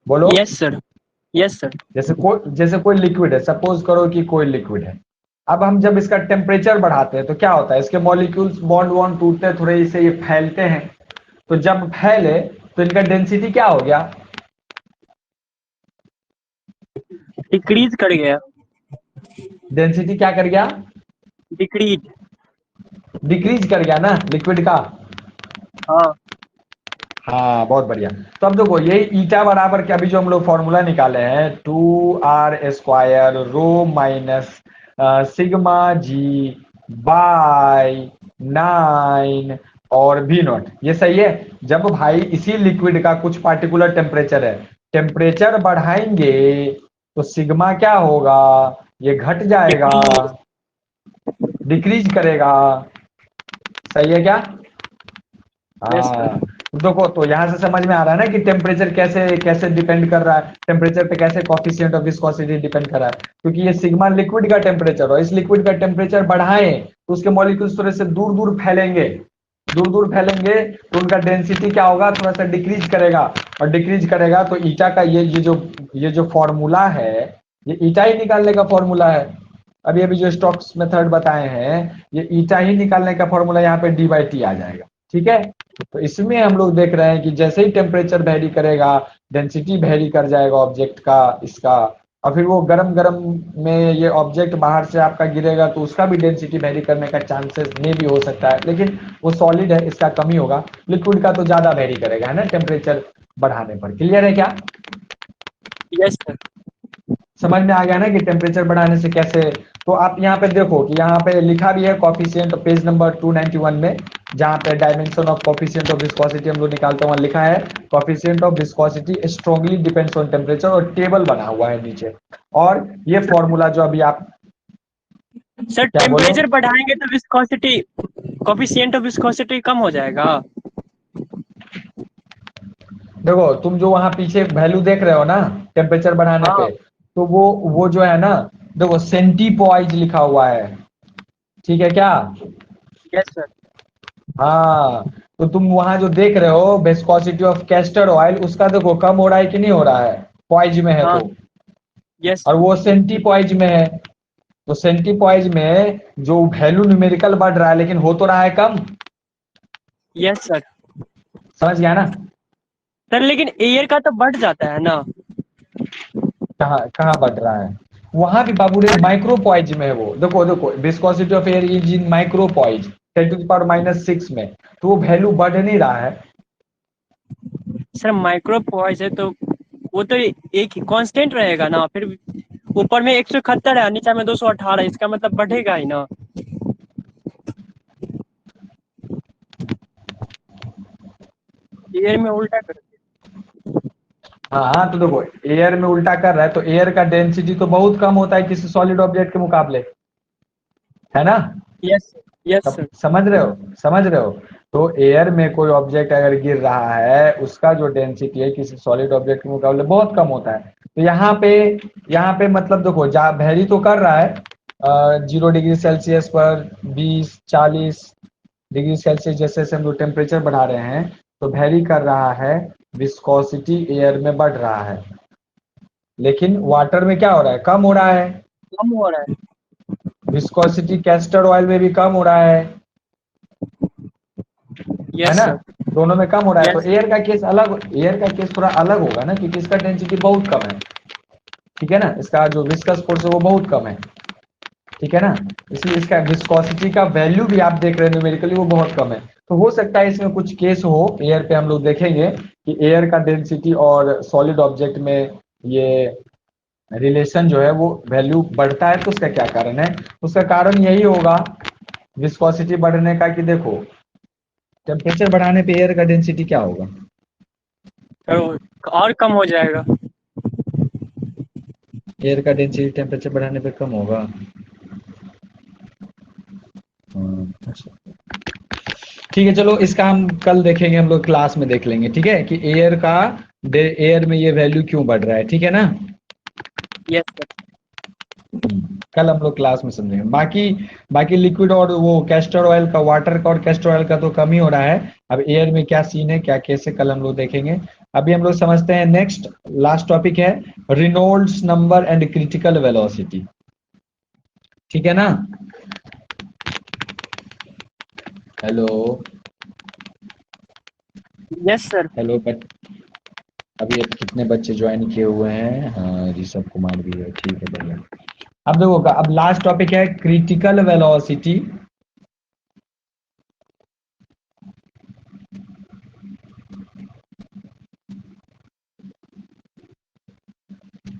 बोलो। Yes sir. Yes sir. जैसे कोई लिक्विड है, सपोज करो कि कोई लिक्विड है। अब हम जब इसका टेम्परेचर बढ़ाते हैं तो क्या होता है, इसके मॉलिक्यूल्स बॉन्ड वॉन्ड टूटते हैं, थोड़े से ये फैलते हैं। तो जब फैले तो इनका डेंसिटी क्या हो गया? डिक्रीज कर गया। डेंसिटी क्या कर गया? डिक्रीज। डिक्रीज कर गया ना लिक्विड का। हाँ। हाँ बहुत बढ़िया। तो अब देखो यही ईटा बराबर के अभी जो हम लोग फॉर्मूला निकाले हैं 2r² रो माइनस सिग्मा जी बाय 9 और v नॉट, ये सही है। जब भाई इसी लिक्विड का कुछ पार्टिकुलर टेम्परेचर है, टेम्परेचर बढ़ाएंगे तो सिग्मा क्या होगा? ये घट जाएगा, डिक्रीज करेगा। सही है क्या? Yes sir. हाँ तो देखो, तो यहाँ से समझ में आ रहा है ना कि टेम्परेचर कैसे कैसे डिपेंड कर रहा है, टेम्परेचर पे कैसे कोएफिशिएंट ऑफ विस्कोसिटी डिपेंड कर रहा है। क्योंकि ये सिग्मा लिक्विड का टेम्परेचर हो, इस लिक्विड का टेम्परेचर बढ़ाएं तो उसके मॉलिक्यूल्स थोड़े से दूर दूर फैलेंगे, दूर दूर फैलेंगे तो उनका डेंसिटी क्या होगा? थोड़ा सा डिक्रीज करेगा, और डिक्रीज करेगा तो ईटा का ये जो फॉर्मूला है ये ईटा ही निकालने का फॉर्मूला है। अभी अभी जो स्टोक्स मेथड बताए हैं ये ईटा ही निकालने का फॉर्मूला, यहाँ पे डी/टी आ जाएगा। ठीक है, तो इसमें हम लोग देख रहे हैं कि जैसे ही टेम्परेचर वेरी करेगा डेंसिटी वेरी कर जाएगा ऑब्जेक्ट का इसका, और फिर वो गरम गरम में ये ऑब्जेक्ट बाहर से आपका गिरेगा तो उसका भी डेंसिटी वेरी करने का चांसेस में भी हो सकता है, लेकिन वो सॉलिड है इसका कम ही होगा। लिक्विड का तो ज्यादा वेरी करेगा है ना टेम्परेचर बढ़ाने पर। क्लियर है क्या? Yes sir. समझ में आ गया ना कि टेम्परेचर बढ़ाने से कैसे। तो आप यहाँ पे देखो कि यहाँ पे लिखा भी है कोएफिशिएंट, पेज नंबर 291 में जहाँ पे dimension of coefficient of viscosity हम लोग निकालते हैं वहाँ लिखा है coefficient of viscosity strongly depends on temperature, और टेबल बना हुआ है नीचे। और ये फॉर्मूला जो अभी आप सर क्या बोलो? टेम्परेचर बढ़ाएंगे तो विस्कोसिटी, कोएफिशिएंट ऑफ विस्कोसिटी कम हो जाएगा। देखो तुम जो वहां पीछे वैल्यू देख रहे हो ना टेम्परेचर बढ़ाने हाँ। पे, तो वो जो है ना, देखो सेंटीपोइज लिखा हुआ है। ठीक है क्या? Yes sir. हाँ तो तुम वहां जो देख रहे हो विस्कोसिटी ऑफ कैस्टर ऑयल, उसका देखो कम हो रहा है कि नहीं हो रहा है? पॉइज में है हाँ। तो, यस और सर। वो सेंटीपॉइज में है। तो सेंटीपॉइज में जो वैल्यू न्यूमेरिकल बढ़ रहा है लेकिन हो तो रहा है कम। Yes sir. समझ गया ना? सर लेकिन एयर का तो बढ़ जाता है ना। कहाँ कहाँ बढ़ रहा है? वहां भी बाबू रे माइक्रोपॉइज में है वो। देखो देखो viscosity of air is in micropoise 10⁻⁶ में, तो वो वैल्यू बढ़ नहीं रहा है। सर माइक्रोपॉइज है तो वो तो एक ही कांस्टेंट रहेगा ना, फिर ऊपर में 171 है नीचे में 218, इसका मतलब बढ़ेगा ही ना। एयर में उल्टा कर दिया। हाँ तो देखो एयर में उल्टा कर रहा है तो एयर का डेंसिटी तो बहुत कम होता है किसी सॉलिड ऑब्जेक्ट के मुकाबले, है ना? यस। Yes sir. समझ रहे हो? समझ रहे हो? तो एयर में कोई ऑब्जेक्ट अगर गिर रहा है उसका जो डेंसिटी है किसी सॉलिड ऑब्जेक्ट के मुकाबले बहुत कम होता है। तो यहाँ पे मतलब देखो जा वेरी तो कर रहा है 0 डिग्री सेल्सियस पर 20-40 डिग्री सेल्सियस जैसे जैसे हम लोग टेम्परेचर बढ़ा रहे हैं तो वेरी कर रहा है, विस्कोसिटी एयर में बढ़ रहा है। लेकिन वाटर में क्या हो रहा है, कम हो रहा है। कम हो रहा है। विस्कोसिटी कैस्टर ऑयल में भी कम हो रहा है यस ना, सर। दोनों में कम हो रहा है। तो यस। एयर का केस अलग, एयर का केस थोड़ा अलग होगा ना, क्योंकि इसका डेंसिटी बहुत कम है, ठीक है ना, इसका जो विस्कस फोर्स है वो बहुत कम है, ठीक है ना, इसलिए इसका विस्कोसिटी का वैल्यू भी आप देख रहे हैं न्यूमेरिकली वो बहुत कम है। तो हो सकता है इसमें कुछ केस हो एयर पे, हम लोग देखेंगे कि एयर का डेंसिटी और सॉलिड ऑब्जेक्ट में ये रिलेशन जो है वो वैल्यू बढ़ता है, तो उसका क्या कारण है। उसका कारण यही होगा विस्कोसिटी बढ़ने का, कि देखो टेम्परेचर बढ़ाने पे एयर का डेंसिटी क्या होगा, और कम हो जाएगा। एयर का डेंसिटी टेम्परेचर बढ़ाने पे कम होगा। अच्छा। ठीक है, चलो इसका हम कल देखेंगे, हम लोग क्लास में देख लेंगे, ठीक है, कि एयर का एयर में ये वैल्यू क्यों बढ़ रहा है, ठीक है ना। Yes sir. कल हम लोग क्लास में समझेंगे। बाकी बाकी लिक्विड और वो कैस्टर ऑयल का, वाटर का और कैस्टर ऑयल का तो कम ही हो रहा है। अब एयर में क्या सीन है, क्या केस है, कल हम लोग देखेंगे। अभी हम लोग समझते हैं नेक्स्ट, लास्ट टॉपिक है Reynolds number and critical velocity, ठीक है ना। Hello yes sir. Hello but अभी अब कितने बच्चे ज्वाइन किए हुए हैं, हाँ ऋषभ कुमार भी है, ठीक है बढ़िया। अब देखो, अब लास्ट टॉपिक है क्रिटिकल वेलोसिटी।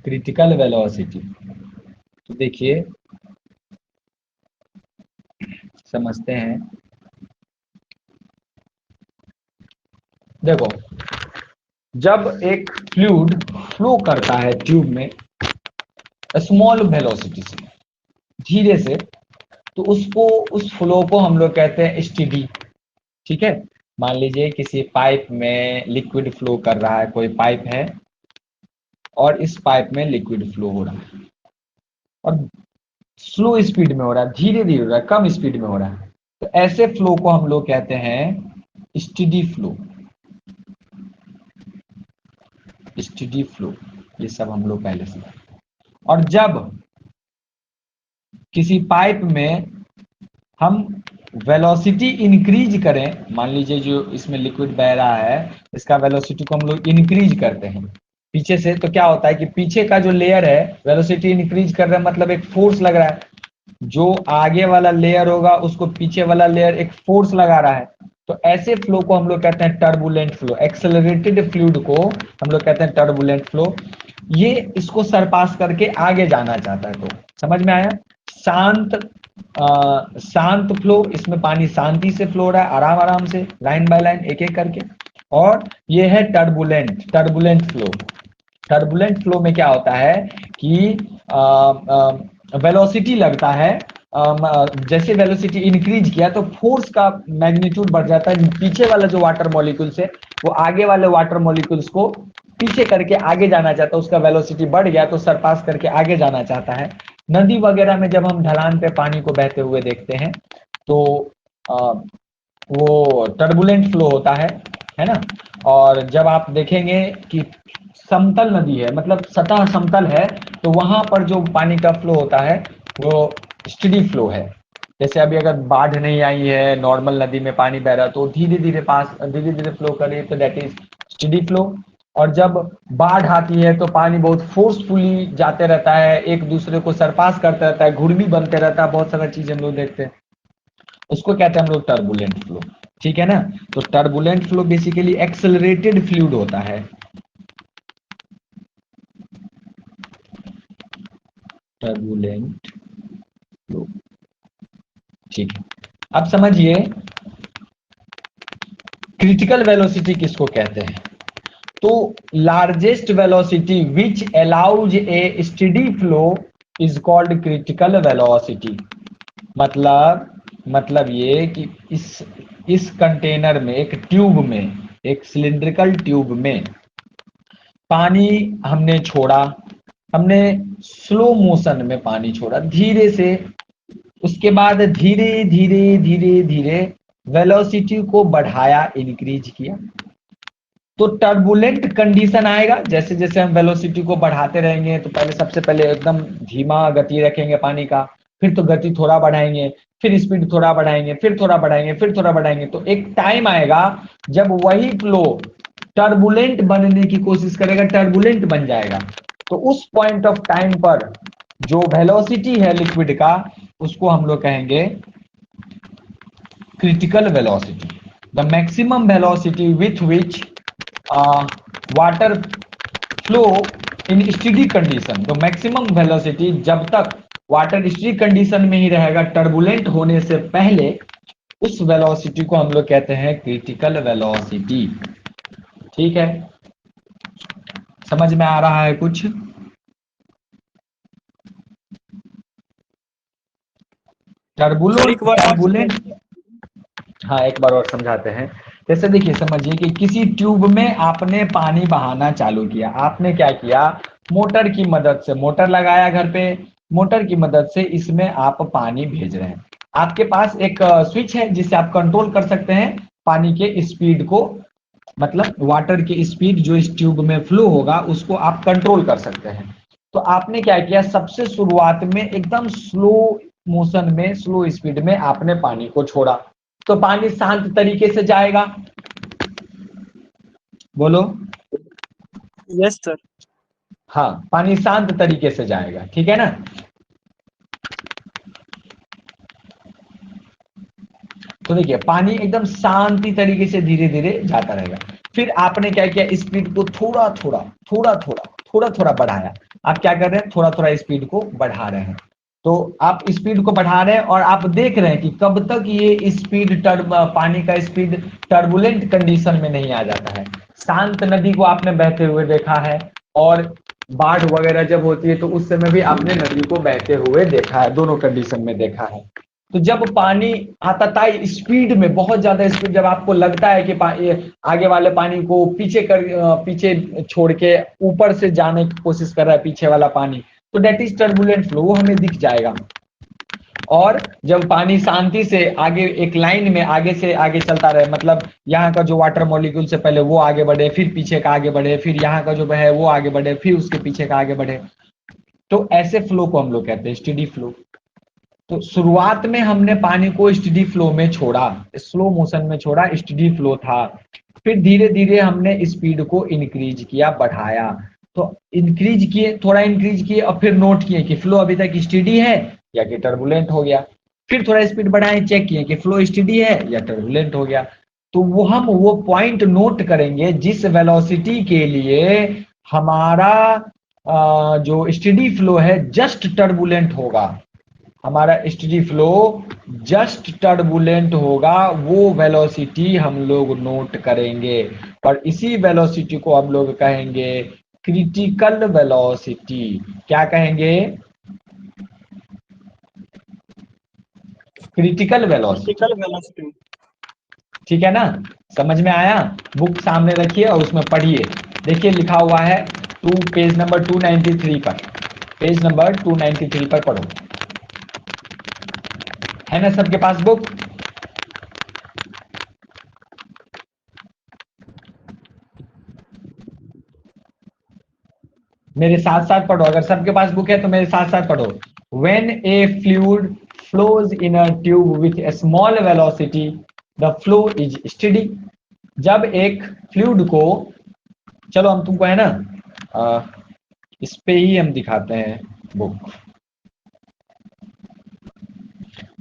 क्रिटिकल वेलोसिटी, तो देखिए समझते हैं। देखो, जब एक फ्लूइड फ्लो करता है ट्यूब में स्मॉल वेलोसिटी से, धीरे से, तो उसको, उस फ्लो को हम लोग कहते हैं स्टेडी, ठीक है। मान लीजिए किसी पाइप में लिक्विड फ्लो कर रहा है, कोई पाइप है और इस पाइप में लिक्विड फ्लो हो रहा है और स्लो स्पीड में हो रहा है, धीरे धीरे हो रहा है, कम स्पीड में हो रहा है, तो ऐसे फ्लो को हम लोग कहते हैं स्टेडी फ्लो, स्टेडी फ्लो, ये सब हम लोग पहले से। और जब किसी पाइप में हम वेलोसिटी इंक्रीज करें, मान लीजिए जो इसमें लिक्विड बह रहा है इसका वेलोसिटी को हम लोग इंक्रीज करते हैं पीछे से, तो क्या होता है कि पीछे का जो लेयर है वेलोसिटी इंक्रीज कर रहा है, मतलब एक फोर्स लग रहा है, जो आगे वाला लेयर होगा उसको पीछे वाला लेयर एक फोर्स लगा रहा है। तो ऐसे फ्लो को हम लोग कहते हैं टर्बुलेंट फ्लो, एक्सेलरेटेड फ्लूइड को हम लोग कहते हैं टर्बुलेंट फ्लो। ये इसको सरपास करके आगे जाना चाहता है, तो समझ में आया। शांत शांत फ्लो, इसमें पानी शांति से फ्लो हो रहा है, आराम आराम से, लाइन बाय लाइन, एक एक करके। और ये है turbulent, turbulent flow. Turbulent flow में क्या होता है कि वेलोसिटी लगता है, जैसे वेलोसिटी इंक्रीज किया तो फोर्स का मैग्नीट्यूड बढ़ जाता है, पीछे वाला जो वाटर मॉलिक्यूल्स है वो आगे वाले वाटर मॉलिक्यूल्स को पीछे करके आगे जाना चाहता है, उसका वेलोसिटी बढ़ गया तो सरपास करके आगे जाना चाहता है। नदी वगैरह में जब हम ढलान पे पानी को बहते हुए देखते हैं तो वो टर्बुलेंट फ्लो होता है ना। और जब आप देखेंगे कि समतल नदी है, मतलब सतह समतल है, तो वहां पर जो पानी का फ्लो होता है वो स्टेडी फ्लो है। जैसे अभी अगर बाढ़ नहीं आई है, नॉर्मल नदी में पानी बह रहा है तो धीरे धीरे फ्लो करे, तो दैट इज स्टेडी फ्लो। और जब बाढ़ आती है तो पानी बहुत फोर्सफुली जाते रहता है, एक दूसरे को सरपास करता रहता है, घुर्मी बनते रहता है, बहुत सारा चीज हम लोग देखते हैं, उसको कहते हैं हम लोग टर्बुलेंट फ्लो, ठीक है ना। तो turbulent flow basically accelerated fluid होता है, टर्बुलेंट फ्लो, ठीक है। अब समझिए क्रिटिकल वेलोसिटी किसको कहते हैं। तो largest velocity which allows A steady flow is called critical velocity. मतलब ये कि इस कंटेनर में, एक ट्यूब में, एक सिलिंड्रिकल ट्यूब में पानी हमने छोड़ा, हमने स्लो मोशन में पानी छोड़ा धीरे से, उसके बाद धीरे धीरे धीरे धीरे वेलोसिटी को बढ़ाया, इंक्रीज किया, तो टर्बुलेंट कंडीशन आएगा। जैसे जैसे हम वेलोसिटी को बढ़ाते रहेंगे तो पहले सबसे पहले एकदम धीमा गति रखेंगे पानी का, फिर तो गति थोड़ा बढ़ाएंगे, फिर स्पीड थोड़ा बढ़ाएंगे, फिर थोड़ा बढ़ाएंगे, फिर थोड़ा बढ़ाएंगे, तो एक टाइम आएगा जब वही फ्लो टर्बुलेंट बनने की कोशिश करेगा, टर्बुलेंट बन जाएगा। तो उस पॉइंट ऑफ टाइम पर जो वेलोसिटी है लिक्विड का, उसको हम लोग कहेंगे critical velocity. The maximum velocity with which water flow in steady condition. तो मैक्सिमम वेलोसिटी जब तक वाटर स्टेडी कंडीशन में ही रहेगा, टर्बुलेंट होने से पहले, उस वेलोसिटी को हम लोग कहते हैं क्रिटिकल वेलोसिटी। ठीक है, समझ में आ रहा है कुछ? टर्बुलेंट, हाँ एक बार और समझाते हैं। जैसे देखिए, समझिए कि किसी ट्यूब में आपने पानी बहाना चालू किया। आपने क्या किया, मोटर की मदद से, मोटर लगाया घर पे, मोटर की मदद से इसमें आप पानी भेज रहे हैं। आपके पास एक स्विच है जिससे आप कंट्रोल कर सकते हैं पानी के स्पीड को, मतलब वाटर की स्पीड जो इस ट्यूब में फ्लो होगा उसको आप कंट्रोल कर सकते हैं। तो आपने क्या किया, सबसे शुरुआत में एकदम स्लो मोशन में, स्लो स्पीड में आपने पानी को छोड़ा, तो पानी शांत तरीके से जाएगा। बोलो। Yes sir. हाँ, पानी शांत तरीके से जाएगा, ठीक है ना। तो देखिए, पानी एकदम शांति तरीके से धीरे धीरे जाता रहेगा। फिर आपने क्या किया, स्पीड को थोड़ा थोड़ा थोड़ा थोड़ा थोड़ा थोड़ा बढ़ाया। आप क्या कर रहे हैं, थोड़ा थोड़ा स्पीड को बढ़ा रहे हैं। तो आप स्पीड को बढ़ा रहे हैं और आप देख रहे हैं कि कब तक ये स्पीड पानी का स्पीड टर्बुलेंट कंडीशन में नहीं आ जाता है। शांत नदी को आपने बहते हुए देखा है, और बाढ़ वगैरह जब होती है तो उस समय भी आपने नदी को बहते हुए देखा है, दोनों कंडीशन में देखा है। तो जब पानी आता था स्पीड में, बहुत ज्यादा स्पीड, जब आपको लगता है कि आगे वाले पानी को पीछे छोड़ के ऊपर से जाने की कोशिश कर रहा है पीछे वाला पानी, तो डेट इज टर्बुलेंट फ्लो, वो हमें दिख जाएगा। और जब पानी शांति से आगे एक लाइन में आगे से आगे चलता रहे, मतलब यहाँ का जो वाटर मॉलिक्यूल से पहले वो आगे बढ़े, फिर पीछे का आगे बढ़े, फिर यहाँ का जो है वो आगे बढ़े, फिर उसके पीछे का आगे बढ़े, तो ऐसे फ्लो को हम लोग कहते हैं स्टेडी फ्लो। तो शुरुआत में हमने पानी को स्टेडी फ्लो में छोड़ा, स्लो मोशन में छोड़ा, स्टेडी फ्लो था। फिर धीरे धीरे हमने स्पीड को इंक्रीज किया, बढ़ाया। तो इंक्रीज किए, थोड़ा इंक्रीज किए, और फिर नोट किए कि फ्लो अभी तक स्टेडी है या कि टर्बुलेंट हो गया। फिर थोड़ा स्पीड बढ़ाए, चेक किए कि फ्लो स्टेडी है या टर्बुलेंट हो गया। तो वो हम वो पॉइंट नोट करेंगे जिस वेलोसिटी के लिए हमारा जो स्टेडी फ्लो है जस्ट टर्बुलेंट होगा, हमारा स्टेडी फ्लो जस्ट टर्बुलेंट होगा, वो वेलोसिटी हम लोग नोट करेंगे। और इसी वेलोसिटी को हम लोग कहेंगे क्रिटिकल वेलोसिटी। क्या कहेंगे? Critical velocity. ठीक है ना, समझ में आया? बुक सामने रखिए और उसमें पढ़िए। देखिए लिखा हुआ है पेज नंबर 293 पर, पेज नंबर 293 पर पढ़ो। है ना सबके पास बुक? मेरे साथ साथ पढ़ो, अगर सबके पास बुक है तो मेरे साथ साथ पढ़ो। When a fluid flows in a tube with a small velocity, the flow is steady. जब एक फ्लूइड को, चलो हम तुमको है ना इस पे ही हम दिखाते हैं बुक।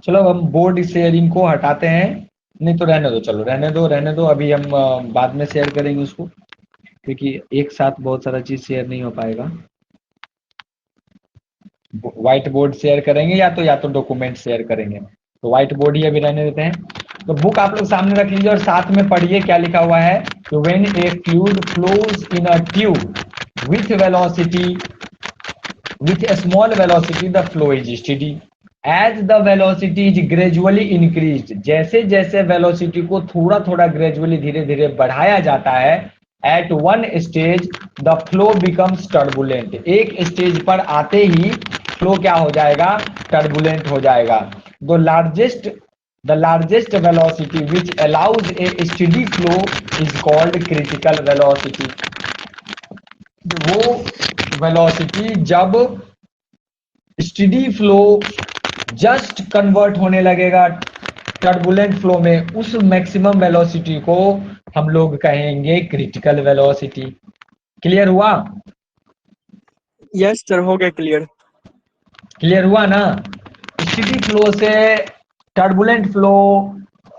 चलो हम बोर्ड शेयरिंग को हटाते हैं, नहीं तो रहने दो, चलो रहने दो, अभी हम बाद में शेयर करेंगे उसको, क्योंकि एक साथ बहुत सारा चीज शेयर नहीं हो पाएगा। व्हाइट बोर्ड शेयर करेंगे या तो डॉक्यूमेंट शेयर करेंगे, तो व्हाइट बोर्ड ही अभी रहने देते हैं। तो बुक आप लोग सामने रख लीजिए और साथ में पढ़िए क्या लिखा हुआ है। तो when A fluid flows in a tube with velocity, with a small velocity the flow is steady. As the velocity is gradually increased, जैसे जैसे वेलोसिटी को थोड़ा थोड़ा ग्रेजुअली धीरे धीरे बढ़ाया जाता है, at one stage the flow becomes turbulent. एक स्टेज पर आते ही फ्लो क्या हो जाएगा? टर्बुलेंट हो जाएगा। The largest velocity which allows a steady flow is called critical velocity. वो वेलोसिटी जब स्टेडी फ्लो जस्ट कन्वर्ट होने लगेगा टर्बुलेंट फ्लो में, उस मैक्सिमम वेलोसिटी को हम लोग कहेंगे क्रिटिकल वेलोसिटी। क्लियर हुआ? यस सर, हो गया क्लियर। क्लियर हुआ ना? स्टेडी फ्लो से टर्बुलेंट फ्लो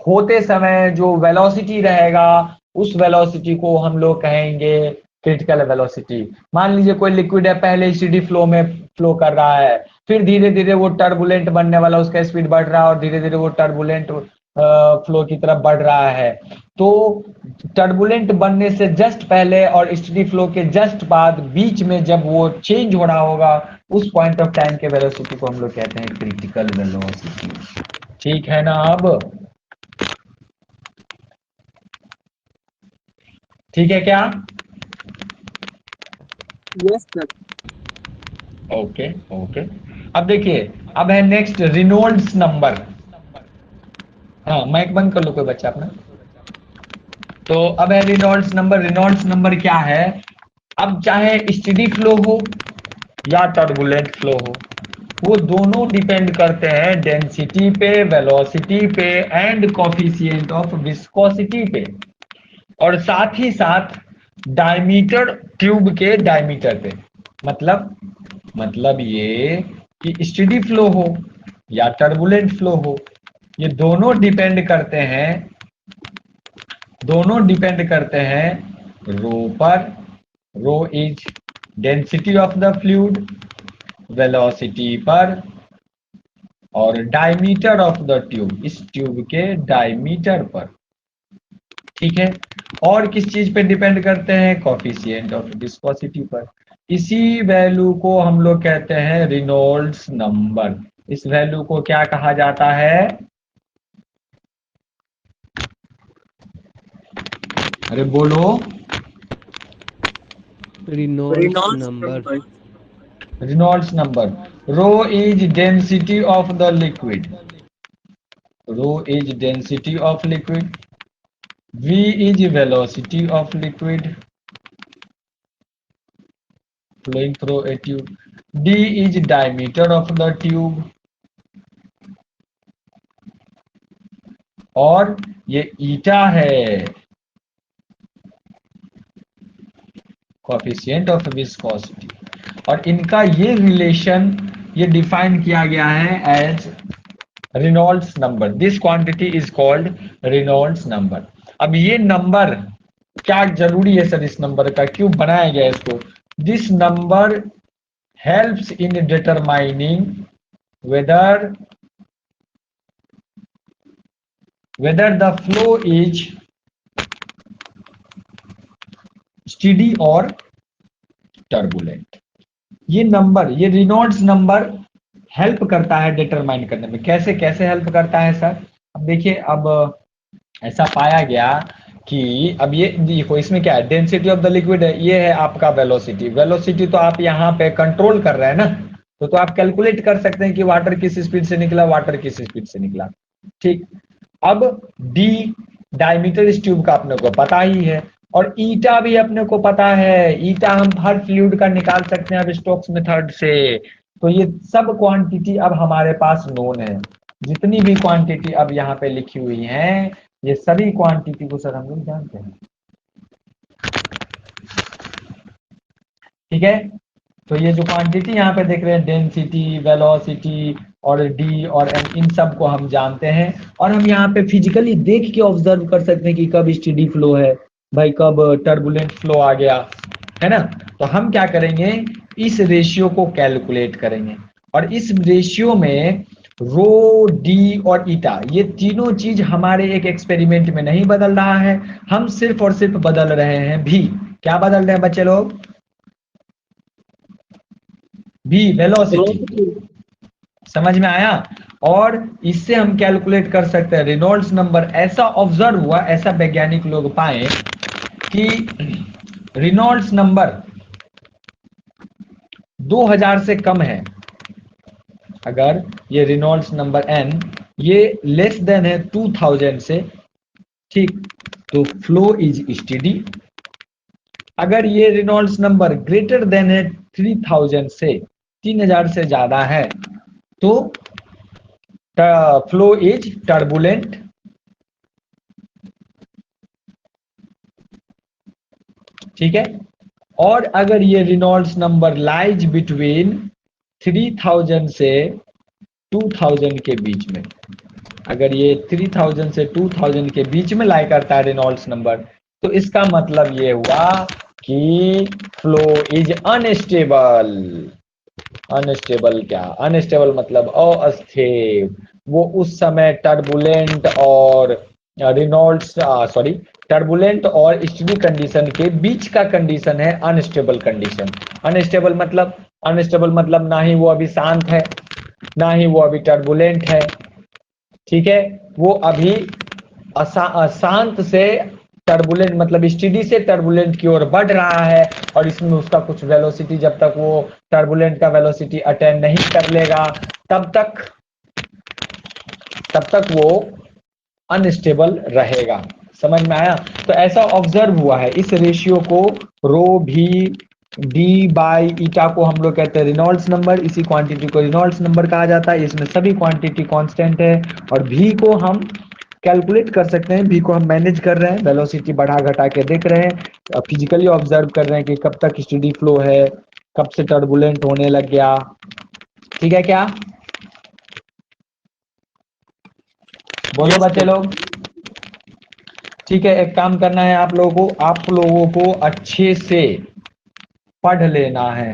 होते समय जो वेलोसिटी रहेगा, उस वेलोसिटी को हम लोग कहेंगे क्रिटिकल वेलोसिटी। मान लीजिए कोई लिक्विड है, पहले स्टेडी फ्लो में फ्लो कर रहा है, फिर धीरे धीरे वो टर्बुलेंट बनने वाला, उसका स्पीड बढ़ रहा है और धीरे धीरे वो टर्बुलेंट फ्लो की तरफ बढ़ रहा है। तो टर्बुलेंट बनने से जस्ट पहले और स्टेडी फ्लो के जस्ट बाद बीच में जब वो चेंज हो रहा होगा, उस पॉइंट ऑफ टाइम के वेलोसिटी को हम लोग कहते हैं क्रिटिकल वेलोसिटी। ठीक है ना? अब ठीक है क्या? Yes sir. Okay okay. अब देखिए, अब है नेक्स्ट रेनॉल्ड्स नंबर। हाँ, माइक बंद कर लो कोई बच्चा अपना। तो अब है रेनॉल्ड्स नंबर। रेनॉल्ड्स नंबर क्या है? अब चाहे स्टेडी फ्लो हो या टर्बुलेंट फ्लो हो, वो दोनों डिपेंड करते हैं डेंसिटी पे, वेलोसिटी पे एंड कोफिशिएंट ऑफ विस्कोसिटी पे, और साथ ही साथ डायमीटर, ट्यूब के डायमीटर पे। मतलब ये कि स्टेडी फ्लो हो या टर्बुलेंट फ्लो हो, ये दोनों डिपेंड करते हैं रो पर। Rho is density of the fluid, velocity पर, और डायमीटर ऑफ द ट्यूब, इस ट्यूब के डायमीटर पर। ठीक है? और किस चीज पे डिपेंड करते हैं? कोफिशिएंट ऑफ विस्कोसिटी पर। इसी वैल्यू को हम लोग कहते हैं रेनॉल्ड्स नंबर। इस वैल्यू को क्या कहा जाता है? अरे बोलो। Reynolds number. Reynolds number. Rho is density of the liquid. Rho is density of liquid. V is velocity of liquid flowing through a tube. D is diameter of the tube. और ये ईटा है कोफिशिएंट ऑफ विस्कोसिटी। और इनका ये relation ये define किया गया है as Reynolds number. This quantity is called Reynolds number. अब ये नंबर क्या जरूरी है सर? इस नंबर का क्यों बनाया गया इसको? This number helps in determining whether the flow is steady और turbulent। ये नंबर, ये रेनॉल्ड्स नंबर हेल्प करता है डिटरमाइन करने में। कैसे कैसे हेल्प करता है सर? अब देखिए, अब ऐसा पाया गया कि अब ये देखो, इसमें क्या है? डेंसिटी ऑफ द लिक्विड है, ये है आपका वेलोसिटी। वेलोसिटी तो आप यहाँ पे कंट्रोल कर रहे हैं ना, तो आप कैलकुलेट कर सकते हैं कि वाटर किस स्पीड से निकला, वाटर किस स्पीड से निकला। ठीक। अब डी डायमीटर इस ट्यूब का अपने को पता ही है, और ईटा भी अपने को पता है। ईटा हम हर फ्लूइड का निकाल सकते हैं अब स्टोक्स मेथड से। तो ये सब क्वांटिटी अब हमारे पास नोन है। जितनी भी क्वांटिटी अब यहाँ पे लिखी हुई है, ये सभी क्वांटिटी को सर हम लोग जानते हैं। ठीक है? तो ये जो क्वांटिटी यहाँ पे देख रहे हैं, डेंसिटी, वेलोसिटी और डी और एम, इन सब को हम जानते हैं। और हम यहाँ पे फिजिकली देख के ऑब्जर्व कर सकते हैं कि कब स्टेडी फ्लो है भाई, कब टर्बुलेंट फ्लो आ गया, है ना? तो हम क्या करेंगे? इस रेशियो को कैलकुलेट करेंगे, और इस रेशियो में रो, डी और ईटा, ये तीनों चीज हमारे एक एक्सपेरिमेंट में नहीं बदल रहा है। हम सिर्फ और सिर्फ बदल रहे हैं भी। क्या बदल रहे हैं बच्चे लोग? भी, वेलोसिटी। समझ में आया? और इससे हम कैलकुलेट कर सकते हैं रेनॉल्ड्स नंबर। ऐसा ऑब्जर्व हुआ, ऐसा वैज्ञानिक लोग पाए कि रेनॉल्ड्स नंबर 2000 से कम है। अगर ये रेनॉल्ड्स नंबर n ये लेस देन है 2000 से, ठीक, तो फ्लो इज स्टेडी। अगर ये रेनॉल्ड्स नंबर ग्रेटर देन है 3000 से, 3000 से ज्यादा है, तो फ्लो इज टर्बुलेंट। ठीक है, और अगर ये रेनॉल्ड्स नंबर लाइज बिटवीन 3000 से 2000 के बीच में, अगर ये 3000 से 2000 के बीच में लाई करता है रेनॉल्ड्स नंबर, तो इसका मतलब ये हुआ कि फ्लो इज अनस्टेबल। अनस्टेबल क्या, अनस्टेबल मतलब अस्थिर। वो उस समय टर्बुलेंट और रेनॉल्ड्स टर्बुलेंट और स्टेडी कंडीशन के बीच का कंडीशन है अनस्टेबल कंडीशन। अनस्टेबल मतलब ना ही वो अभी शांत है, ना ही वो अभी टर्बुलेंट है। ठीक है, वो अभी अशांत से टर्बुलेंट मतलब स्टेडी से टर्बुलेंट की ओर बढ़ रहा है, और इसमें उसका कुछ वेलोसिटी, जब तक वो टर्बुलेंट का वेलोसिटी अटेन नहीं कर लेगा तब तक वो अनस्टेबल रहेगा। समझ में आया? तो ऐसा ऑब्जर्व हुआ है। इस रेशियो को रो भी डी बाई ईटा को हम लोग कहते हैं रेनॉल्ड्स नंबर, इसी क्वांटिटी को रेनॉल्ड्स नंबर कहा जाता है। इसमें सभी क्वांटिटी कांस्टेंट है, और भी को हम कैलकुलेट कर सकते हैं, भी को हम मैनेज कर रहे हैं, वेलोसिटी बढ़ा घटा के देख रहे हैं, फिजिकली ऑब्जर्व कर रहे हैं कि कब तक स्टेडी फ्लो है, कब से टर्बुलेंट होने लग गया। ठीक है क्या? बोलो बच्चे लोग। ठीक है, एक काम करना है आप लोगों को अच्छे से पढ़ लेना है।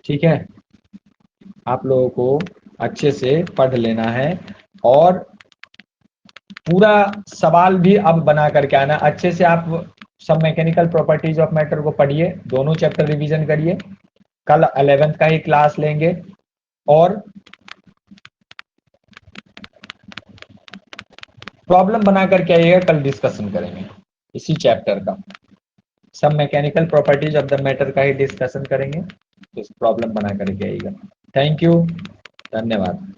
ठीक है, आप लोगों को अच्छे से पढ़ लेना है, और पूरा सवाल भी अब बना करके आना अच्छे से। आप सब मैकेनिकल प्रॉपर्टीज ऑफ मैटर को पढ़िए, दोनों चैप्टर रिवीजन करिए, कल 11th का ही क्लास लेंगे, और प्रॉब्लम बना करके आइएगा, कल डिस्कशन करेंगे इसी चैप्टर का। सब mechanical properties of the matter का ही डिस्कशन करेंगे, तो प्रॉब्लम बना करके आइएगा। थैंक यू, धन्यवाद।